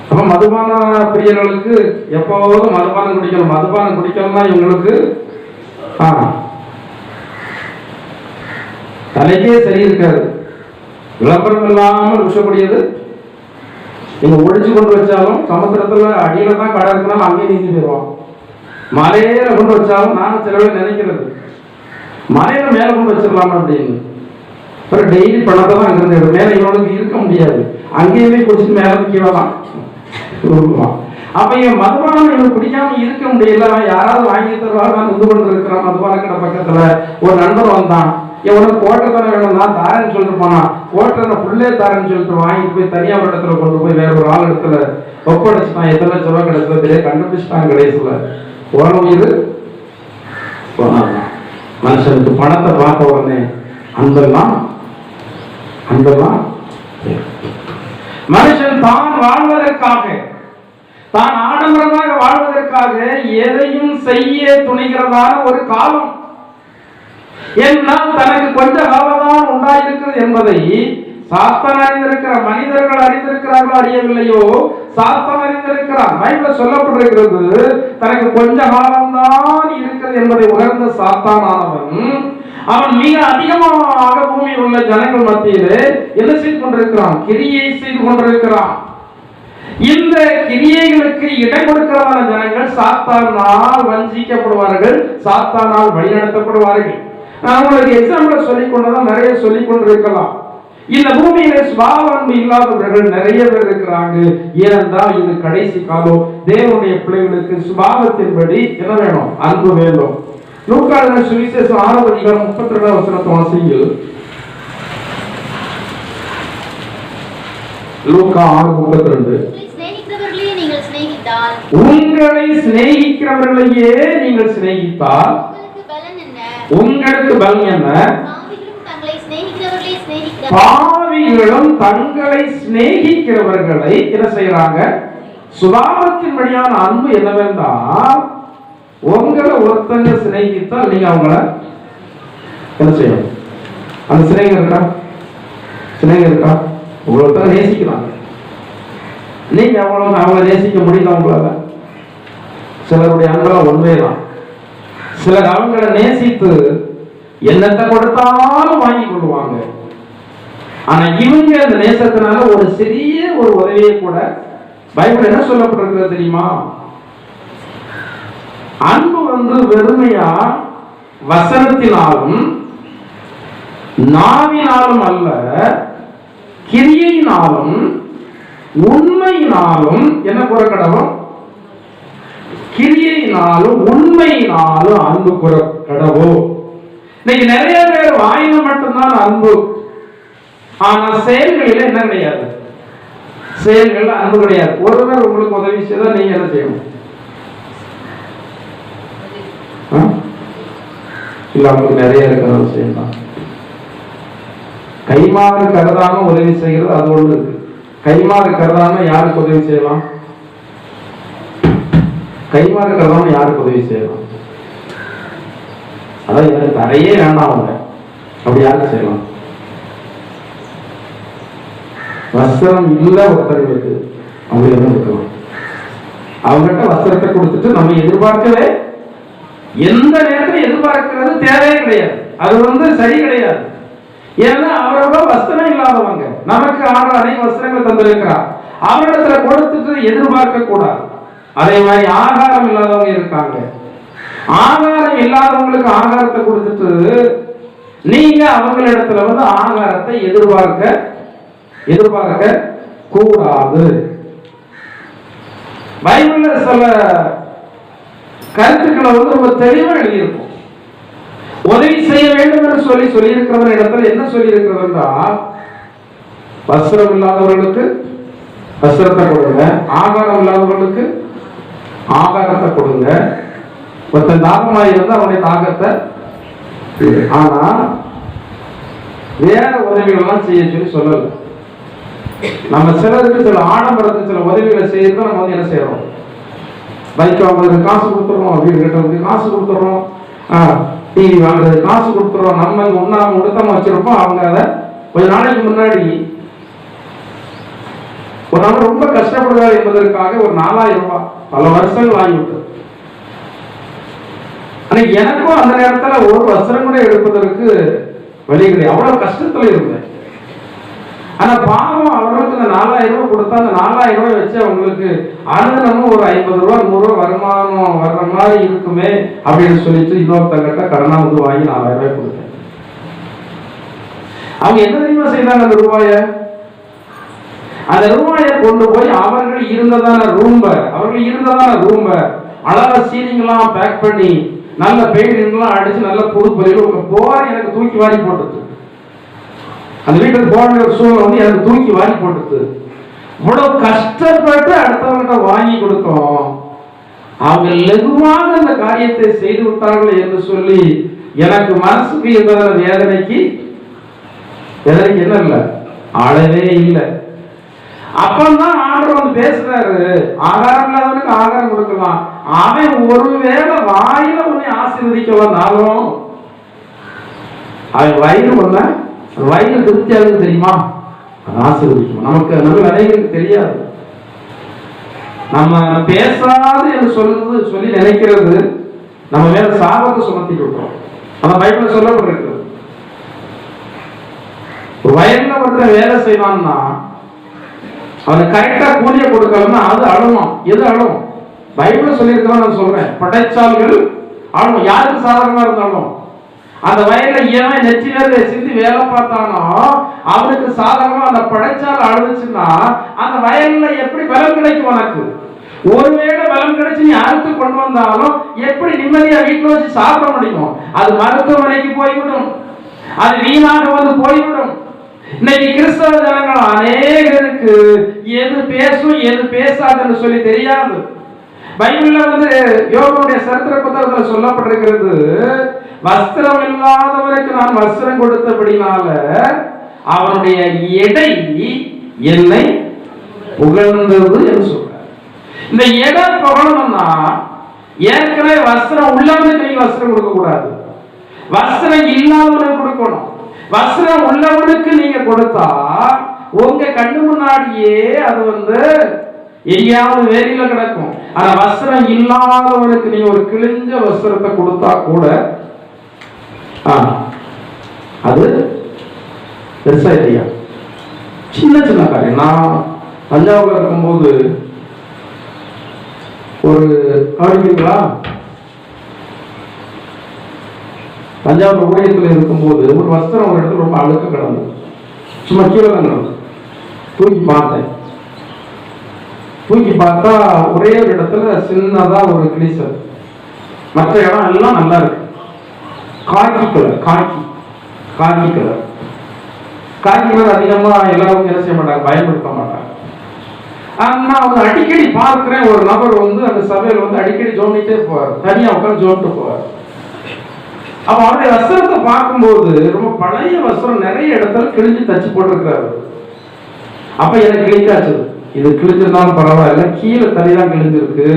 அப்ப மதுபான பிரியர்களுக்கு எப்போதும் மதுபானம் குடிக்கணும்னா இவங்களுக்கு தலைக்கே சரி இருக்காது. விளம்பரம் இல்லாமல் விஷக்கூடியது. நீங்க ஒழிச்சு கொண்டு வச்சாலும் சமுத்திரத்துல அடியில தான் கடை இருக்கனாலும் அங்கேயே நீந்தி போயிடுவான். மலையில கொண்டு வச்சாலும் நான் சில பேர் நினைக்கிறது மலையில மேல கொண்டு வச்சிடலாமா அப்படின்னு. அப்புறம் டெய்லி பணத்தை தான் அங்கிருந்து மேல இவனுக்கு இருக்க முடியாது. அங்கேயுமே குடிச்சு மேல கீழதான். அப்ப என் மதுபானம் இவன் குடிக்காம இருக்க முடியல. யாராவது வாங்கி தருவாங்க. நான் இது கொண்டு இருக்கிறான் மதுபான கடை பக்கத்துல. ஒரு நண்பர் வந்தான், எவனுக்கு கோட்டத்தனை வேணும் நான் தாரேன்னு சொல்லிட்டு போனான். கோட்டனை புள்ளே தாரேன்னு சொல்லிட்டு வாங்கிட்டு போய் தனியா ஒரு இடத்துல கொண்டு போய் வேற ஒரு ஆள் இடத்துல ஒப்படைச்சுட்டான். எத்தனை லட்சம் ரூபாய் கிடைச்சது தெரிய கண்டுபிடிச்சிட்டான். கடைசியில போன உயிர் மனுஷனுக்கு பணத்தை பார்த்த உடனே அன்பெல்லாம் மனுஷன் தான் வாழ்வதற்காக, தான் ஆடம்பரமாக வாழ்வதற்காக எதையும் செய்ய துணிகிறதான ஒரு காலம். என்னால் தனக்கு கொஞ்ச காலம்தான் உண்டாயிருக்கிறது என்பதை சாத்தான் அறிந்திருக்கிற மனிதர்கள் அறிந்திருக்கிறார்களோ அறியவில்லையோ, சாத்தான் அறிந்திருக்கிறார். பைபிள் சொல்லப்பட்டிருக்கிறது, தனக்கு கொஞ்ச காலம்தான் இருக்கிறது என்பதை உணர்ந்த சாத்தானானவன் அவன் மிக அதிகமாக பூமியில் உள்ள ஜனங்கள் மத்தியிலே என்ன செய்து கொண்டிருக்கிறான்? கிரியை செய்து கொண்டிருக்கிறான். இந்த கிரியைகளுக்கு இடம் கொடுக்கிறதான ஜனங்கள் சாத்தானால் வஞ்சிக்கப்படுவார்கள், சாத்தானால் வழிநடத்தப்படுவார்கள். நான் உங்களுக்கு எக்ஸாம்பிள் சொல்லிக் கொண்டதான் நிறைய சொல்லிக் கொண்டிருக்கலாம். இந்த பூமியில சுபாவ அன்பு இல்லாதவர்கள் நிறைய பேர் இருக்கிறாங்க. ஏனென்றால் இது கடைசி காலம். தேவனுடைய பிள்ளைகளுக்கு சுபாவத்தின்படி என்ன வேணும்? அன்பு வேண்டும். லூக்கா சுவிசேஷம் 6 அதிகாரம் 32 வசனத்தை வாசியுங்கள். லூக்கா 6:32. உங்களை சிநேகிக்கிறவர்களையே நீங்கள் சிநேகித்தால் உங்களுக்கு பலன் என்ன? பாவிகளும் தங்களை சிநேகிக்கிறவர்களை என்ன செய்யறாங்க? சுபாவத்தின்படியான அன்பு என்னவென்றால், உங்களை ஒருத்தங்க சிநேகித்தால் நீங்க அவங்கள என்ன செய்யணும்? அந்த சிநேகம் இருக்கா? சிநேகம் இருக்கா? உங்களை நேசிக்கிறாங்க, நீங்க அவங்கள நேசிக்க முடியல உங்களால. சிலருடைய அன்பெல்லாம் உண்மைதான். சிலர் அவங்கள நேசித்து என்னத்தை கொடுத்தாலும் வாங்கி கொள்வாங்க. ஆனா இவங்க அந்த நேசத்தினால ஒரு சிறிய ஒரு உதவியை கூட, பைபிள் என்ன சொல்லப்பட்டிருக்கிறது தெரியுமா? அன்பு வெறுமையா வசனத்தினாலும் நாவினாலும் அல்ல, கிரியையினாலும் உண்மையினாலும் என்ன புறக்கடவும்? கிரியையினாலும் உண்மையினாலும் அன்பு புறக்கடவும். இன்னைக்கு நிறைய பேர் வாயில மட்டும்தான் அன்பு, ஆனா செயல்களில என்ன கிடையாது? செயல்கள் அன்பு கிடையாது. ஒருவர் உங்களுக்கு உதவி செய்தா நீங்க என்ன செய்யணும்? இல்ல அவங்களுக்கு நிறைய இருக்கிற செய்யலாம். கைமாறு கருதாம உதவி செய்கிறது அது ஒண்ணு இருக்கு. கைமாறு கருதாம யாருக்கு உதவி செய்யலாம்? கைமாறு கருதாம யாருக்கு உதவி செய்யலாம்? அதான் எனக்கு தரையே வேண்டாம் அவங்க, அப்படி யாருக்கு செய்யலாம்? வஸ்திரம் இல்ல ஒருத்தருக்கு அவங்க என்ன இருக்கலாம்? அவங்ககிட்ட வஸ்திரத்தை கொடுத்துட்டு நம்ம எதிர்பார்க்கவே, எந்த நேரத்தில் எதிர்பார்க்கிறது தேவையே கிடையாது. அது சரி கிடையாது. ஏன்னா அவரோட வஸ்திரம் இல்லாதவங்க, நமக்கு ஆர்டர் அநேக வஸ்திரங்கள் தந்திருக்கிறார், அவரிடத்துல கொடுத்துட்டு எதிர்பார்க்க கூடாது. அதே மாதிரி ஆகாரம் இல்லாதவங்க இருக்காங்க. ஆகாரம் இல்லாதவங்களுக்கு ஆகாரத்தை கொடுத்துட்டு நீங்க அவங்களிடத்துல ஆகாரத்தை எதிர்பார்க்க கூடாது. பைபிள்ல சில கருத்துக்களை ரொம்ப தெளிவா எழுதியிருக்கும். உதவி செய்ய வேண்டும் என்று சொல்லி இருக்கிற இடத்துல என்ன சொல்லி இருக்கிறதுன்னா, வஸ்திரம் இல்லாதவர்களுக்கு வஸ்திரத்தை கொடுங்க, ஆகாரம் இல்லாதவர்களுக்கு ஆகாரத்தை கொடுங்க. ஒருத்தன் தாகமாய் அவனுடைய தாகத்தை, ஆனா வேற உதவிகள்லாம் செய்ய சொல்லல. நம்ம சிலருக்கு சில ஆடம்பரத்துக்கு சில உதவிகளை செய்யறதும் நம்ம என்ன செய்யறோம்? பைக் வாங்குறதுக்கு காசு கொடுத்துறோம், வீடு கட்டுறதுக்கு காசு கொடுத்துறோம், டிவி வாங்குறதுக்கு காசு கொடுத்துறோம். நம்ம உண்ணாம உடுத்தாம வச்சிருப்போம். அவங்க அதை கொஞ்ச நாளைக்கு முன்னாடி ஒரு நாள் ரொம்ப கஷ்டப்படுவார் என்பதற்காக ஒரு 4000 ரூபாய் பல வருஷங்கள் வாங்கிவிட்டு, ஆனா எனக்கும் அந்த நேரத்துல ஒரு வஸ்திரம் கூட எடுப்பதற்கு வழி கிடையாது. அவ்வளவு கஷ்டத்துல இருந்தேன். ஆனா பாவம் அவர்களுக்கு அந்த 4000 ரூபாய் கொடுத்தா அந்த 4000 ரூபாய் வச்சு அவங்களுக்கு அனுதினமும் ஒரு 50 ரூபாய் 100 ரூபாய் வருமானம் வர்ற மாதிரி இருக்குமே அப்படின்னு சொல்லிட்டு இன்னொருத்தங்கிட்ட கடனா வாங்கி 4000 ரூபாய் கொடுத்தேன். அவங்க என்ன தெரியுமா செய்தாங்க? அந்த ரூபாயை கொண்டு போய் அவர்கள் இருந்ததான ரூம்ப அழகா சீலிங்லாம் பேக் பண்ணி நல்ல பெயிண்டிங்லாம் அடிச்சு நல்ல புது பொருள் போற எனக்கு தூக்கி வாரி போட்டுது. அந்த வீட்டுக்கு போற ஒரு சூழ்நிலை எனக்கு தூக்கி வாரி போட்டுது. இவ்வளவு கஷ்டப்பட்டு அடுத்தவங்கிட்ட வாங்கி கொடுத்தோம், அவங்க லகுவாக அந்த காரியத்தை செய்து விட்டார்கள் என்று சொல்லி எனக்கு மனசுக்கு இருந்த வேதனைக்கு என்ன இல்லை, அளவே இல்லை. அப்பதான் ஆண்டவர் பேசுறாரு, ஆகாரம் இல்லாதவனுக்கு ஆகாரம் கொடுக்கலாம். அவன் ஒருவேளை வாயில உன்னை ஆசீர்வதிக்க வந்தாலும் அவன் வயிறு பண்ண வயிறு திருப்தியாகுது தெரியுமா, ஆசீர்வதிக்கும். நமக்கு நல்ல நினைக்கிறது தெரியாது. நம்ம பேசாது என்று சொல்லி நினைக்கிறது நம்ம மேல சாபத்தை சுமத்தி விட்டோம். நம்ம பைபிள்ல சொல்லப்பட்டிருக்கு, ஒரு வயல்ல ஒருத்தர் வேலை செய்வான்னா அவனுக்கு கரெக்டா கூலிய கொடுக்கலன்னா அது அழுவான். எது அழும்? பைபிள் சொல்லியிருக்கிறோம். நான் சொல்றேன், படைச்சால்கள் அழும். யாருக்கு சாதாரணமா இருந்தாலும் அந்த வயல்ல ஏன் நெற்றி வேலை சிந்தி வேலை பார்த்தானோ அவனுக்கு சாதாரணமா அந்த படைச்சால் அழுதுச்சுன்னா அந்த வயல்ல எப்படி பலம் கிடைக்கும்? உனக்கு ஒருவேளை பலம் கிடைச்சு நீ அறுத்து கொண்டு வந்தாலும் எப்படி நிம்மதியா வீட்டுல வச்சு சாப்பிட முடியும்? அது மருத்துவமனைக்கு போய்விடும், அது வீணாக வந்து போய்விடும். இன்னைக்கு கிறிஸ்தவ ஜனங்கள் அநேகருக்கு எது பேசும் எது பேசாதுன்னு சொல்லி தெரியாது. பைபிள்ல யோபுடைய சரித்திர புத்தகத்தில் சொல்லப்பட்டிருக்கிறது, வஸ்திரம் இல்லாதவருக்கு நான் வஸ்திரம் கொடுத்தபடினால அவனுடைய எடை என்னை புகழ்ந்தது என்று சொல்ற. இந்த எடை புகழணும்னா ஏற்கனவே வஸ்திரம் உள்ளவனுக்கு நீங்க வஸ்திரம் கொடுக்க கூடாது, வஸ்திரம் இல்லாதவனுக்கு கொடுக்கணும். வஸ்திரம் உள்ளவனுக்கு நீங்க கொடுத்தா உங்க கண்ணு முன்னாடியே அது எங்கேயாவது வேலையில கிடக்கும். ஆனா வஸ்திரம் இல்லாதவனுக்கு நீங்க ஒரு கிழிஞ்ச வஸ்திரத்தை கொடுத்தா கூட அது பெருசா இல்லையா? சின்ன சின்ன காரியம். நான் தஞ்சாவூர்ல இருக்கும்போது ஒரு கவனிக்கிறீங்களா, தஞ்சாவூர் ஊழியத்தில் இருக்கும்போது ஒரு வஸ்திரம் ஒரு இடத்துல ரொம்ப அழுக்க கிடந்தது, சும்மா கீழே தான் கிடந்தது. தூக்கி பார்த்தா ஒரே ஒரு இடத்துல சின்னதா ஒரு கிளிசல், மற்ற இடம் எல்லாம் நல்லா இருக்கு. காக்கி கலர் அதிகமா எல்லாரும் என்ன செய்ய மாட்டாங்க, பயன்படுத்த மாட்டாங்க. நான் அடிக்கடி பார்க்கிறேன், ஒரு நபர் அந்த சபையில் அடிக்கடி ஜோனிட்டே போவார், தனியா உட்காந்து ஜோன்ட்டு போவார். அப்ப அவருடைய வஸ்திரத்தை பார்க்கும்போது ரொம்ப பழைய வஸ்திரம், நிறைய இடத்துல கிழிஞ்சு தச்சு போட்டிருக்கிறாரு. அப்ப எனக்கு கிழிக்காச்சு, இது கிழிஞ்சிருந்தாலும் பரவாயில்ல, கீழே தனிதான் கிழிஞ்சிருக்கு,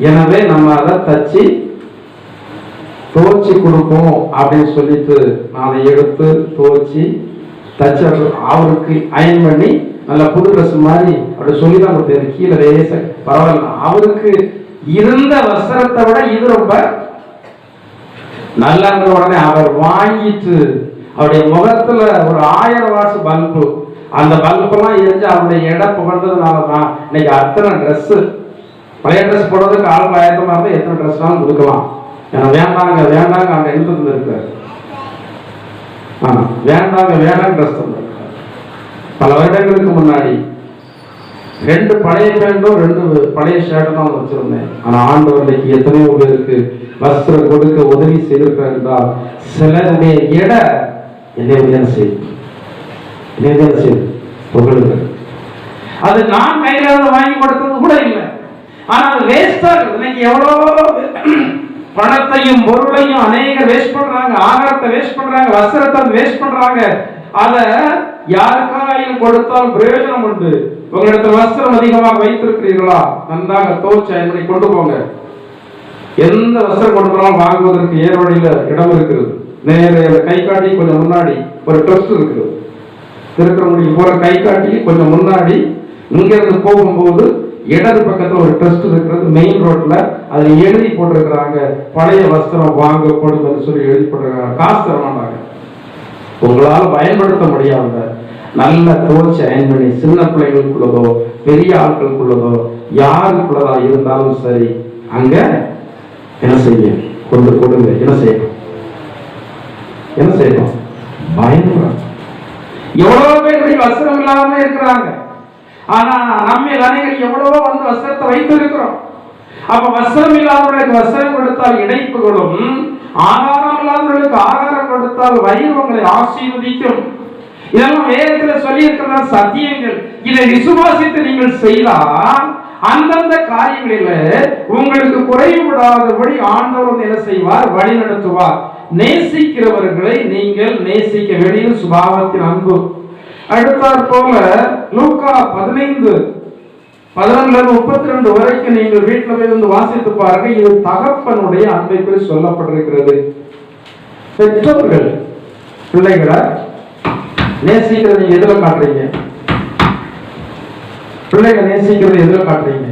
எனவே நம்ம அதை தச்சு துவச்சி கொடுப்போம் அப்படின்னு சொல்லிட்டு நான் அதை எடுத்து துவச்சி தச்சு அவருக்கு அயன் பண்ணி நல்ல புது ட்ரெஸ் மாதிரி அப்படி சொல்லிதான் கொடுத்தாரு. கீழே லேச பரவாயில்ல, அவருக்கு இருந்த வஸ்திரத்தை விட இது ரொம்ப நல்லா இருந்த உடனே அவர் வாங்கிட்டு அவருடைய முகத்துல ஒரு 1000 வாட்ஸ் பல்பு, அந்த பல்பெல்லாம் எரிஞ்சு அவருடைய இடம் புகழ்ந்ததுனாலதான் இன்னைக்கு அத்தனை ட்ரெஸ், பழைய ட்ரெஸ் போடுறதுக்கு ஆள் ஆயத்தமா இருந்தா எத்தனை ட்ரெஸ்னாலும் கொடுக்கலாம். ஏன்னா வேண்டாங்க அங்க எழுத்து இருக்காரு, வேண்டாம் ட்ரெஸ் தந்திருக்காரு. பல வருடங்களுக்கு முன்னாடி 2 பழைய பேண்டும் 2 பழைய ஷர்ட் தான் வச்சிருந்தேன். ஆனா ஆண்டவர்களுக்கு எத்தனையோ பேருக்கு வஸ்திரம் கொடுக்க உதவி செய்திருக்கிறார் என்றால் சிலருடைய எடை என்ன செய்து புகழுங்க. அது நான் கையில வாங்கி கொடுத்தது கூட இல்லை, ஆனா அது வேஸ்டா இருக்கு. இன்னைக்கு எவ்வளோ பணத்தையும் பொருளையும் அநேகர் வேஸ்ட் பண்றாங்க, ஆகாரத்தை வேஸ்ட் பண்றாங்க, வஸ்திரத்தை வேஸ்ட் பண்றாங்க. அத யாருக்காயும் கொடுத்தால் பிரயோஜனம் உண்டு. உங்களிடத்தில் வஸ்திரம் அதிகமாக வைத்திருக்கிறீர்களா, நன்றாக துவச்சி கொண்டு போங்க. எந்த வஸ்திரம் கொடுத்தாலும் வாங்குவதற்கு ஏர்வழியில இடம் இருக்கிறது. நேர கை காட்டி கொஞ்சம் முன்னாடி ஒரு ட்ரஸ்ட் இருக்கிறது, திருக்குறங்குடிக்கு போற கை காட்டி கொஞ்சம் முன்னாடி இங்க இருந்து போகும்போது இடது பக்கத்துல ஒரு ட்ரஸ்ட் இருக்கிறது, மெயின் ரோட்ல. அதுல எழுதி போட்டிருக்கிறாங்க, பழைய வஸ்திரம் வாங்கப்படும் என்று சொல்லி எழுதி போட்டிருக்காங்க. காசு தர மாட்டாங்க. உங்களால பயன்படுத்த முடியாத நல்ல துவச்சி அயன் பண்ணி சின்ன பிள்ளைகளுக்குள்ளதோ பெரிய ஆட்களுக்குள்ளதோ யாருக்குள்ளதா இருந்தாலும் சரி, அங்க என்ன செய்ய கொண்டு கொடுங்க. என்ன செய்யணும்? பயன்படும். எவ்வளவு பேர் வஸ்திரம் இல்லாம இருக்கிறாங்க, ஆனா நம்ம அனைவரும் எவ்வளவோ வஸ்திரத்தை வைத்திருக்கிறோம். அப்ப வஸ்திரம் இல்லாதவர்களுக்கு வஸ்திரம் கொடுத்தால் இணைப்புகளும், ஆகாரம் இல்லாதவர்களுக்கு ஆகாரம் கொடுத்தால் வயிறு உங்களை ஆசீர்வதிக்கும். இதெல்லாம் வேதத்தில் சொல்லி இருக்கிற சத்தியங்கள். இதை விசுவாசித்து நீங்கள் செய்தால் அந்தந்த காரியங்களில உங்களுக்கு குறைவுபடாதபடி ஆண்டவர் என்ன செய்வார்? வழி நடத்துவார். நேசிக்கிறவர்களை நீங்கள் நேசிக்க வேண்டிய சுபாவத்தின் அன்பு. அடுத்தாற் போல லூக்கா 15:11-32 வரைக்கும் நீங்கள் வீட்டில் போய் வாசித்து பாருங்க. இது தகப்பனுடைய அன்பை குறித்து சொல்லப்பட்டிருக்கிறது. பெற்றோர்கள் பிள்ளைகளை நேசிக்கிறது நீங்க எதுல காட்டுறீங்க? பிள்ளைகளை நேசிக்கிறது எதுல காட்டுறீங்க?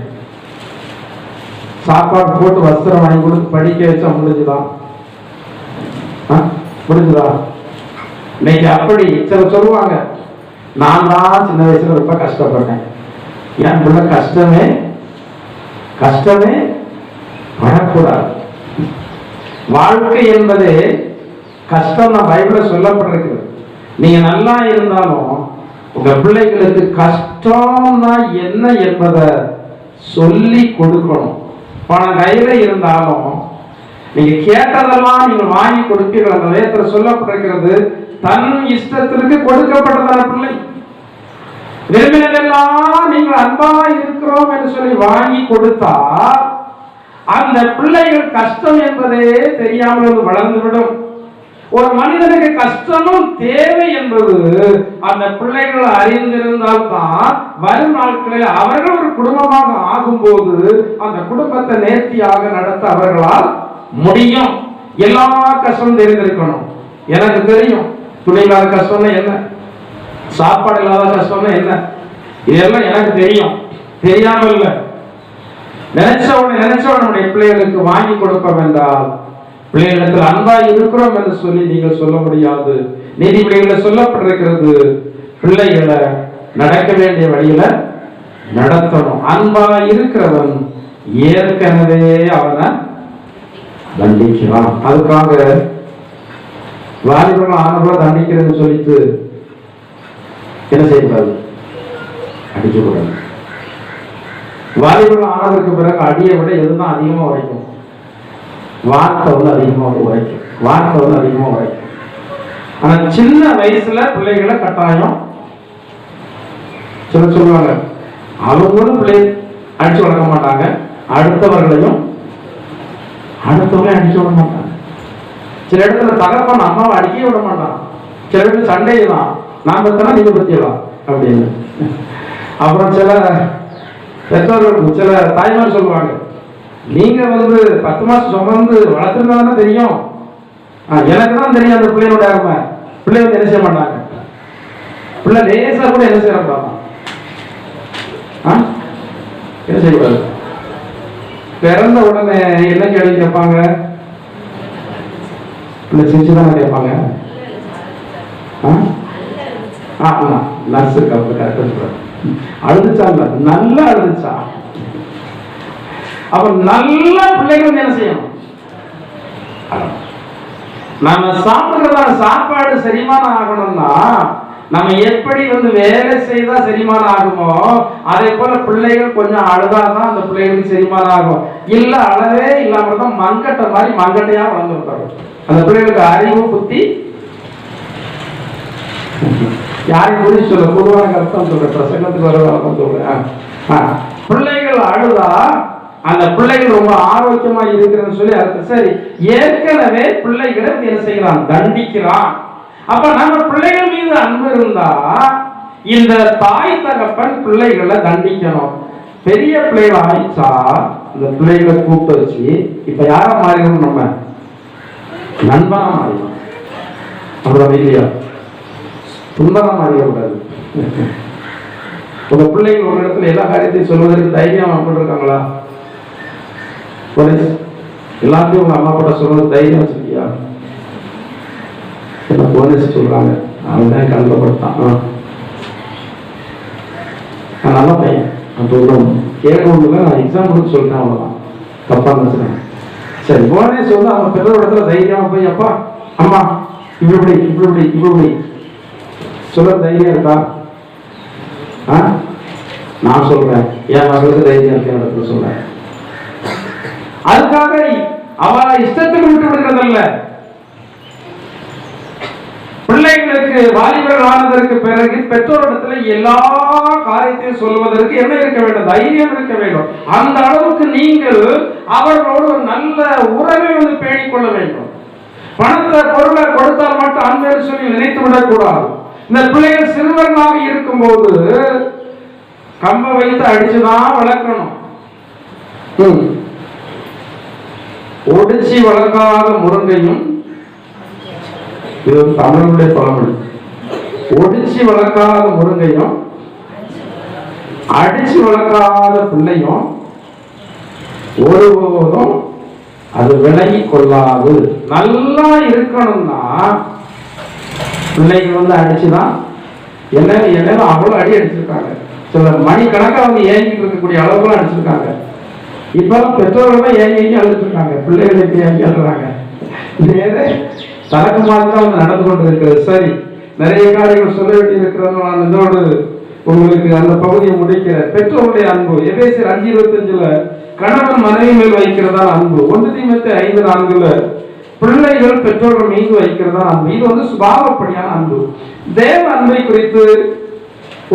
சாப்பாடு போட்டு வஸ்திரம் வாங்கி கொடுத்து படிக்க வச்சா முடிஞ்சுதான்? முடிஞ்சுதா? இன்னைக்கு அப்படி சில சொல்லுவாங்க, நான் தான் சின்ன வயசுல ரொம்ப கஷ்டப்பட்டேன், என் பிள்ளை கஷ்டமே வரக்கூடாது. வாழ்க்கை என்பது கஷ்டம் தான் பைபிள்ல சொல்லப்பட்டிருக்கிறது. நீங்க நல்லா இருந்தாலும் உங்க பிள்ளைகளுக்கு கஷ்டம்னா என்ன என்பதை சொல்லி கொடுக்கணும். பணம் கையில இருந்தாலும் நீங்க கேட்டதெல்லாம் நீங்க வாங்கி கொடுப்பீர்கள். அந்த வேதத்துல சொல்லப்பட்டிருக்கிறது, தன் இஷ்டத்திற்கு கொடுக்கப்பட்டதான பிள்ளை. விரும்பினதெல்லாம் நீங்கள் அன்பா இருக்கிறோம் என்று சொல்லி வாங்கி கொடுத்தா அந்த பிள்ளைகள் கஷ்டம் என்பதே தெரியாமல் வளர்ந்துவிடும். ஒரு மனிதனுக்கு கஷ்டமும் தேவை என்பது அந்த பிள்ளைகள் அறிந்திருந்தால் தான் வரும் நாட்களில் அவர்கள் ஒரு குடும்பமாக ஆகும்போது அந்த குடும்பத்தை நேர்த்தியாக நடத்த அவர்களால் முடியும். எல்லா கஷ்டமும் தெரிந்திருக்கணும். எனக்கு தெரியும் துணை இல்லாத கஷ்டம்னா என்ன, சாப்பாடு இல்லாத கஷ்டம்னா என்ன, இதெல்லாம் எனக்கு தெரியும். தெரியாமல் இல்லை, நினைச்சவனுடைய பிள்ளைகளுக்கு வாங்கி கொடுப்போம் என்றால் பிள்ளைகளிடத்தில் அன்பா இருக்கிறோம் என்று சொல்லி நீங்கள் சொல்ல முடியாது. நீதிபதிகளில் சொல்லப்பட்டிருக்கிறது, பிள்ளைகளை நடக்க வேண்டிய வழியில நடத்தணும். அன்பா இருக்கிறவன் ஏற்கனவே அவனை தண்டிக்கிறான். அதுக்காக வாலிபர்கள் ஆனவர்கள் தண்டிக்கிறேன்னு சொல்லிட்டு என்ன செய்யக்கூடாது? அடிக்கக்கூடாது. வாலிபர்கள் ஆனதற்கு பிறகு அடியை விட எதுதான் அதிகமா உரைக்கும்? வார்த்தை வந்து அதிகமாக உரைக்கும். வார்த்தை வந்து அதிகமாக உரைக்கும். ஆனா சின்ன வயசுல பிள்ளைகளை கட்டாயம் சொல்லுவாங்க, அவங்களும் பிள்ளை அடிச்சு வளர்க்க மாட்டாங்க, அடுத்தவர்களையும் அடிச்சு விட மாட்டாங்க. சில இடத்துல தகப்பன் அம்மாவை அடிக்க விட மாட்டான். சில இடத்துல சண்டை தான், நான் பத்தினா நீங்க பத்தியலாம் அப்படின்னு. அப்புறம் சில பெற்றோர்கள் சில தாய்மார் சொல்லுவாங்க, நீங்க வந்து 10 மாசம் சுமந்து வளர்த்துருந்தா தெரியும், எனக்கு தான் தெரியும் அந்த பிள்ளையோட அருமை. பிள்ளை வந்து என்ன செய்ய மாட்டாங்க, பிள்ளை லேசா கூட என்ன செய்யறாங்க, என்ன செய்யக்கூடாது. பிறந்த உடனே என்ன கேள்வி கேட்பாங்க? பிள்ளை செஞ்சுதானே கேட்பாங்க. நர்ஸ் அழுதுச்சா? நல்லா அழுதுச்சா? அப்ப நல்ல பிள்ளைகள் என்ன செய்யணும்? நம்ம சாப்பிடுறதான சாப்பாடு செரிமானம் ஆகணும்னா நம்ம எப்படி வந்து வேலை செய்தா செரிமானம் ஆகுமோ அதே போல பிள்ளைகள் கொஞ்சம் அழுதாதான் அந்த பிள்ளைகளுக்கு செரிமானம் ஆகும். இல்ல அளவே இல்லாம தான் மங்கட்ட மாதிரி மங்கட்டையா வளர்ந்துருப்பாங்க. அந்த பிள்ளைகளுக்கு அறிவு புத்தி யாரையும் குறிச்சு சொல்ல, பொதுவான கருத்தம் சொல்ற, பிரசங்கத்துக்கு வர சொல்றேன். பிள்ளைகள் அழுதா அந்த பிள்ளைகள் ரொம்ப ஆரோக்கியமா இருக்கிறன்னு சொல்லி அர்த்தம். சரி, ஏற்கனவே பிள்ளைகளை என்ன செய்யறான்? தண்டிக்கிறான். அப்ப நம்ம பிள்ளைகள் மீது அன்பு இருந்தா இந்த தாய் தகப்பன் பிள்ளைகளை தண்டிக்கணும். பெரிய பிள்ளைகள் ஆயிடுச்சா இந்த பிள்ளைகளை கூப்பிட்டு வச்சு இப்ப யார மாறிடும்? நம்ம நண்பனா மாறிடும். அவ்வளவு இல்லையா? துன்பமா மாறிடக்கூடாது. உங்க பிள்ளைகள் ஒரு இடத்துல எல்லா காரியத்தையும் சொல்வதற்கு தைரியம் கொண்டிருக்காங்களா? எல்லாத்தையும் உங்க அம்மா அப்பா சொல்றது தைரியம் வச்சிருக்கியா? போலீஸ் சொல்றாங்க, அவன் தான் கலந்தப்படுத்தான், நல்ல பையன், கேட்கணும்ல, நான் எக்ஸாம்பிளுக்கு சொல்லிட்டேன், அவ்வளவுதான், தப்பா நினைச்சேன். சரி, போலீஸ் வந்து அவங்க பெற்றோர் இடத்துல தைரியமா போய் அப்பா அம்மா இப்படி சொல்ல தைரியம் இருக்கா? நான் சொல்றேன், என் மகளுக்கு தைரியம் இருக்க இடத்துல சொல்றேன். அதுக்காக அவளை இஷ்டத்துக்கு விட்டு விடுறதில்ல. பிள்ளைகளுக்கு வாலிபர்கள் ஆனதற்கு பிறகு பெற்றோரிடத்துல எல்லா காரியத்தையும் சொல்வதற்கு என்ன இருக்க வேண்டும்? தைரியம் இருக்க வேண்டும். அந்த அளவுக்கு நீங்கள் அவர்களோடு ஒரு நல்ல உறவை வந்து பேணிக்கொள்ள வேண்டும். பணத்தை பொருளை கொடுத்தால் மட்டும் அன்பு சொல்லி நினைத்து விடக்கூடாது. இந்த பிள்ளைகள் சிறுவர்களாக இருக்கும் போது கம்ப வைத்து அடிச்சுதான் வளர்க்கணும். ஒடிச்சு வளர்க்காத முருங்கையும் இது ஒரு தமிழனுடைய பழமொழி. ஒடிச்சு வளர்க்காத முருங்கையும் அடிச்சு வளர்க்காத பிள்ளையும் ஒருபோதும் அது விலகி கொள்ளாது. நல்லா இருக்கணும்னா பிள்ளைங்க வந்து அடிச்சுதான் என்ன அவ்வளவு அடி அடிச்சிருக்காங்க. சில மணிக்கணக்கா வந்து ஏங்கிட்டு இருக்கக்கூடிய அளவுக்குலாம் அடிச்சிருக்காங்க. இப்பெல்லாம் பெற்றோர்கள் தான் ஏங்கி அழுதுருக்காங்க, பிள்ளைகளுக்கு ஏங்கி அழுறாங்க. நேரே தனக்கு மாதிரி தான் வந்து நடந்து கொண்டு இருக்கிறது. சரி, நிறைய காரியங்கள் சொல்ல வேண்டி இருக்கிறது. நான் இதோடு உங்களுக்கு அந்த பகுதியை முடிக்கிறேன். பெற்றோருடைய அன்பு எபேசியர் 5:25 கணவன் மனைவி மேல் வைக்கிறதா அன்பு. 1 தீமோத்தேயு 5:4 பிள்ளைகள் பெற்றோர்கள் மீது வைக்கிறதா அன்பு. இது வந்து சுபாவப்படியான அன்பு. தேவ அன்பை குறித்து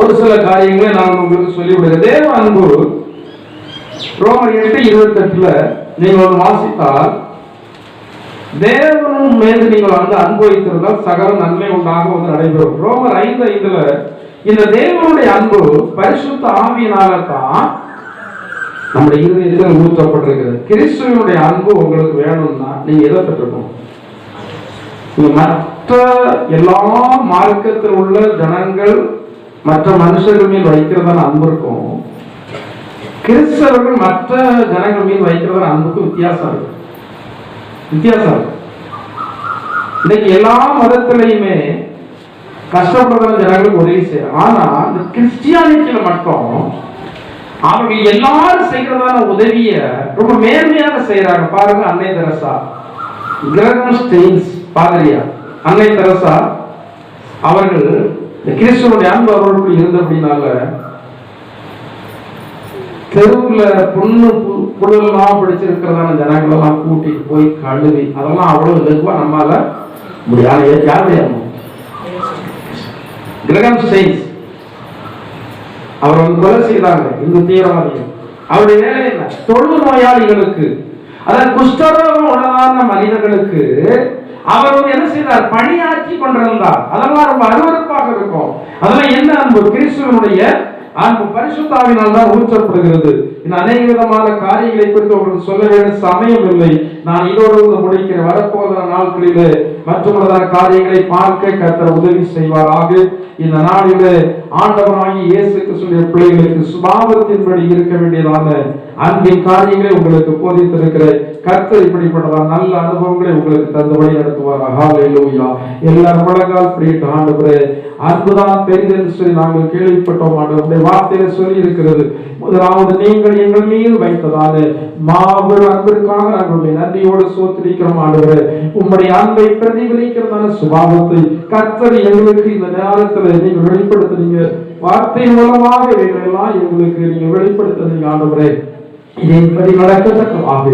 ஒரு சில காரியங்களை நான் உங்களுக்கு சொல்லிவிடுகிறேன். தேவ அன்பு ரோமர் 8:28 நீங்கள் வாசித்தால், தேவனும் மீது நீங்கள் வந்து அன்பு வைத்திருந்தால் சகல நன்மை உண்டாக வந்து நடைபெறும். ரோமர் 5:5 இந்த தேவனுடைய அன்பு பரிசுத்த ஆவியினால தான் நம்முடைய இருதயத்தில் ஊற்றப்பட்டிருக்கிறது. கிறிஸ்துவனுடைய அன்பு உங்களுக்கு வேணும்னா நீங்க எதை பெற்றுக்கணும்? மற்ற எல்லா மார்க்கத்தில் உள்ள ஜனங்கள் மற்ற மனுஷர்கள் மீது வைக்கிறதான அன்பு இருக்கும். கிறிஸ்தவர்கள் மற்ற ஜனங்கள் மீது வைக்கிறதான அன்புக்கு வித்தியாசம் இருக்கு. இன்னைக்கு எல்லா மதத்திலையுமே கஷ்டப்படுற ஜனங்களுக்கு உதவி செய்யணும். ஆனா இந்த கிறிஸ்டியானிட்டியில மட்டும் அவங்க எல்லாரும் செய்யறதான உதவிய ரொம்ப மேன்மையாக செய்யறாங்க. பாருங்க, அன்னை தெரசா, கிரகம் ஸ்டெயின்ஸ் பாதிரியா அன்னை தெரசா அவர்கள் கிறிஸ்துவனுடைய அன்பு அவர்களுக்கு இருந்தபடினால தெருவுல பொண்ணு புழலாம் பிடிச்சிருக்கிறதான ஜனங்கள் எல்லாம் கூட்டிட்டு போய் கழுவி அதெல்லாம் அவ்வளவு லெகுவா நம்மால முடியாது. யாருடைய கிரகம் ஸ்டெயின்ஸ் அவர் வந்து கொலை செய்தாங்க இந்த தீவிரவாதிகள். அவருடைய வேலை என்ன? தொழு நோயாளிகளுக்கு, அதாவது குஷ்டரோகம் உள்ளதான மனிதர்களுக்கு அவர் வந்து என்ன செய்தார்? பணியாற்றி கொண்டிருந்தார். அதெல்லாம் ரொம்ப அருவருப்பாக இருக்கும். அதெல்லாம் என்ன அன்பு? கிறிஸ்துவனுடைய அன்பு பரிசுத்த ஆவியினால் தான் ஊற்றப்படுகிறது. இந்த அநேக விதமான காரியங்களை குறித்து உங்களுக்கு சொல்ல வேண்டிய சமயம் இல்லை. நான் இதோடு முடிக்கிற வரப்போகிற நாட்களிலே மற்றொரு காரியங்களை பார்க்க கர்த்தர் உதவி செய்வாராக. இந்த நாளிலே ஆண்டவராகிய இயேசு கிறிஸ்துவின் பிள்ளைகளுக்கு சுபாவத்தின்படி இருக்க வேண்டியதான அன்பின் காரியங்களை உங்களுக்கு போதித்திருக்கிற கர்த்தர் இப்படிப்பட்டதான நல்ல அனுபவங்களை உங்களுக்கு தந்தபடி நடத்துவார். ஹல்லேலூயா. எல்லாரும் முழங்கால் படியிட்டு, ஆண்டவரே அன்புதான் பெரிது என்று சொல்லி நாங்கள் கேள்விப்பட்டோம். ஆண்டவருடைய வார்த்தையில சொல்லி இருக்கிறது. முதலாவது நீங்கள் எங்கள் மீது வைத்ததான மாபெரும் அன்பிற்காக நாங்கள் நன்றியோடு சோத்திரிக்கிறோம். ஆண்டவரே உம்முடைய அன்பை பிரதிபலிக்கிறதான சுபாவத்தை கர்த்தர் எங்களுக்கு இந்த நேரத்துல நீங்க வெளிப்படுத்துறீங்க. வார்த்தை மூலமாக எல்லாம் எங்களுக்கு நீங்க வெளிப்படுத்துறீங்க. ஆண்டவரே இதன்படி நடக்கத்தக்கதாக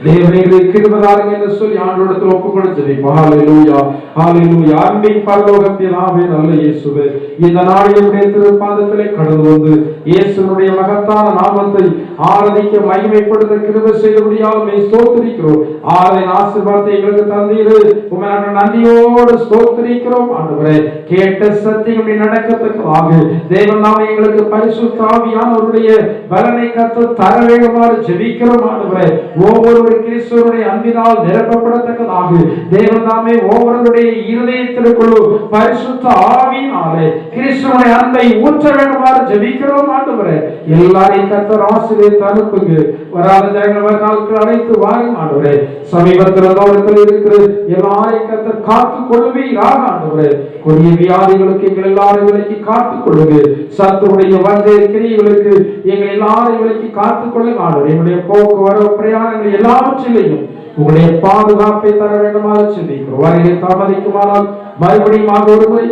தேவனை கிருபைதாருங்க என்று சொல்லி ஆண்டவரிடத்தில் ஒப்புக்கொடுத்து ஹல்லேலூயா. ஹல்லேலூயா. அன்பின் பரலோகத்தின் ஆவே நல்ல இயேசுவே, இந்த நாளிலே திருப்பாதத்திலே கடந்து வந்து இயேசுவினுடைய மகத்தான நாமத்தை ஆராதிக்க மகிமைப்படுத்த கிருபை செய்தபடியால் ஸ்தோத்திரிக்கிறோம். ஆராதனை ஆசீர்வாதத்தை எங்களுக்கு தந்தீரு. உம்மை நாங்கள் நன்றியோடு ஸ்தோத்திரிக்கிறோம். ஆண்டவரே கேட்ட சத்தியம் நடக்கத்தக்கதாக தேவன் நாமே எங்களுக்கு பரிசுத்த ஆவியானவருடைய பலனை கர்த்தர் தர வேண்டுமாறு ஜெபிக்கிறோம். ஆண்டவரே ஒவ்வொரு கிறிஸ்துவனுடைய அன்பினால் நிரப்பப்படத்தக்கதாக தேவன் தாமே ஒவ்வொருவருடைய இருதயத்திற்குள்ளே பரிசுத்த ஆவியினாலே கிறிஸ்துவனுடைய அன்பை ஊற்ற வேண்டுமாறு ஜெபிக்கிறோம். ஆண்டவரே எல்லாரையும் கர்த்தர் ஆசீர்வதித்து அனுப்புங்க. வராத ஜனங்கள் நாட்கள் அழைத்து வாரும். ஆண்டவரே சமீபத்தில் தோட்டத்தில் இருக்கிற எல்லாரையும் கர்த்தர் காத்துக் கொள்வீராக. ஆண்டவரே கொடிய வியாதிகளுக்கு எங்கள் எல்லாரும் விலைக்கு காத்துக் கொள்ளுங்க. சத்துடைய வஞ்சை கிரியைகளுக்கு எங்கள் எல்லாரும் விலைக்கு காத்துக் கொள்ளுங்க. ஆண்டவரே என்னுடைய போக்குவரவு பிரயாணங்கள் எல்லாவற்றிலையும் உங்களுடைய பாதுகாப்பை தர வேண்டுமாறு சிந்திக்கிறோம். வருகை தாமதிக்குமானால் மறுபடியும் ஒரு முறை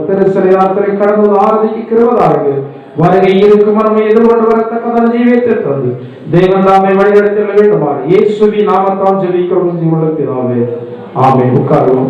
திருசலை கடந்து ஆராதிக்கு கிருபைதாருங்க. வருகை இருக்கும் மனமே எதிர்கொண்டு வரத்தக்கதான ஜீவியத்தை தந்து தேவன் தாமே வழிநடத்த வேண்டுமாறு இயேசுவின் நாமத்தால் ஜெபிக்கிறோம். ஜீவனுள்ள பிதாவே, ஆமென். உட்காருவோம்.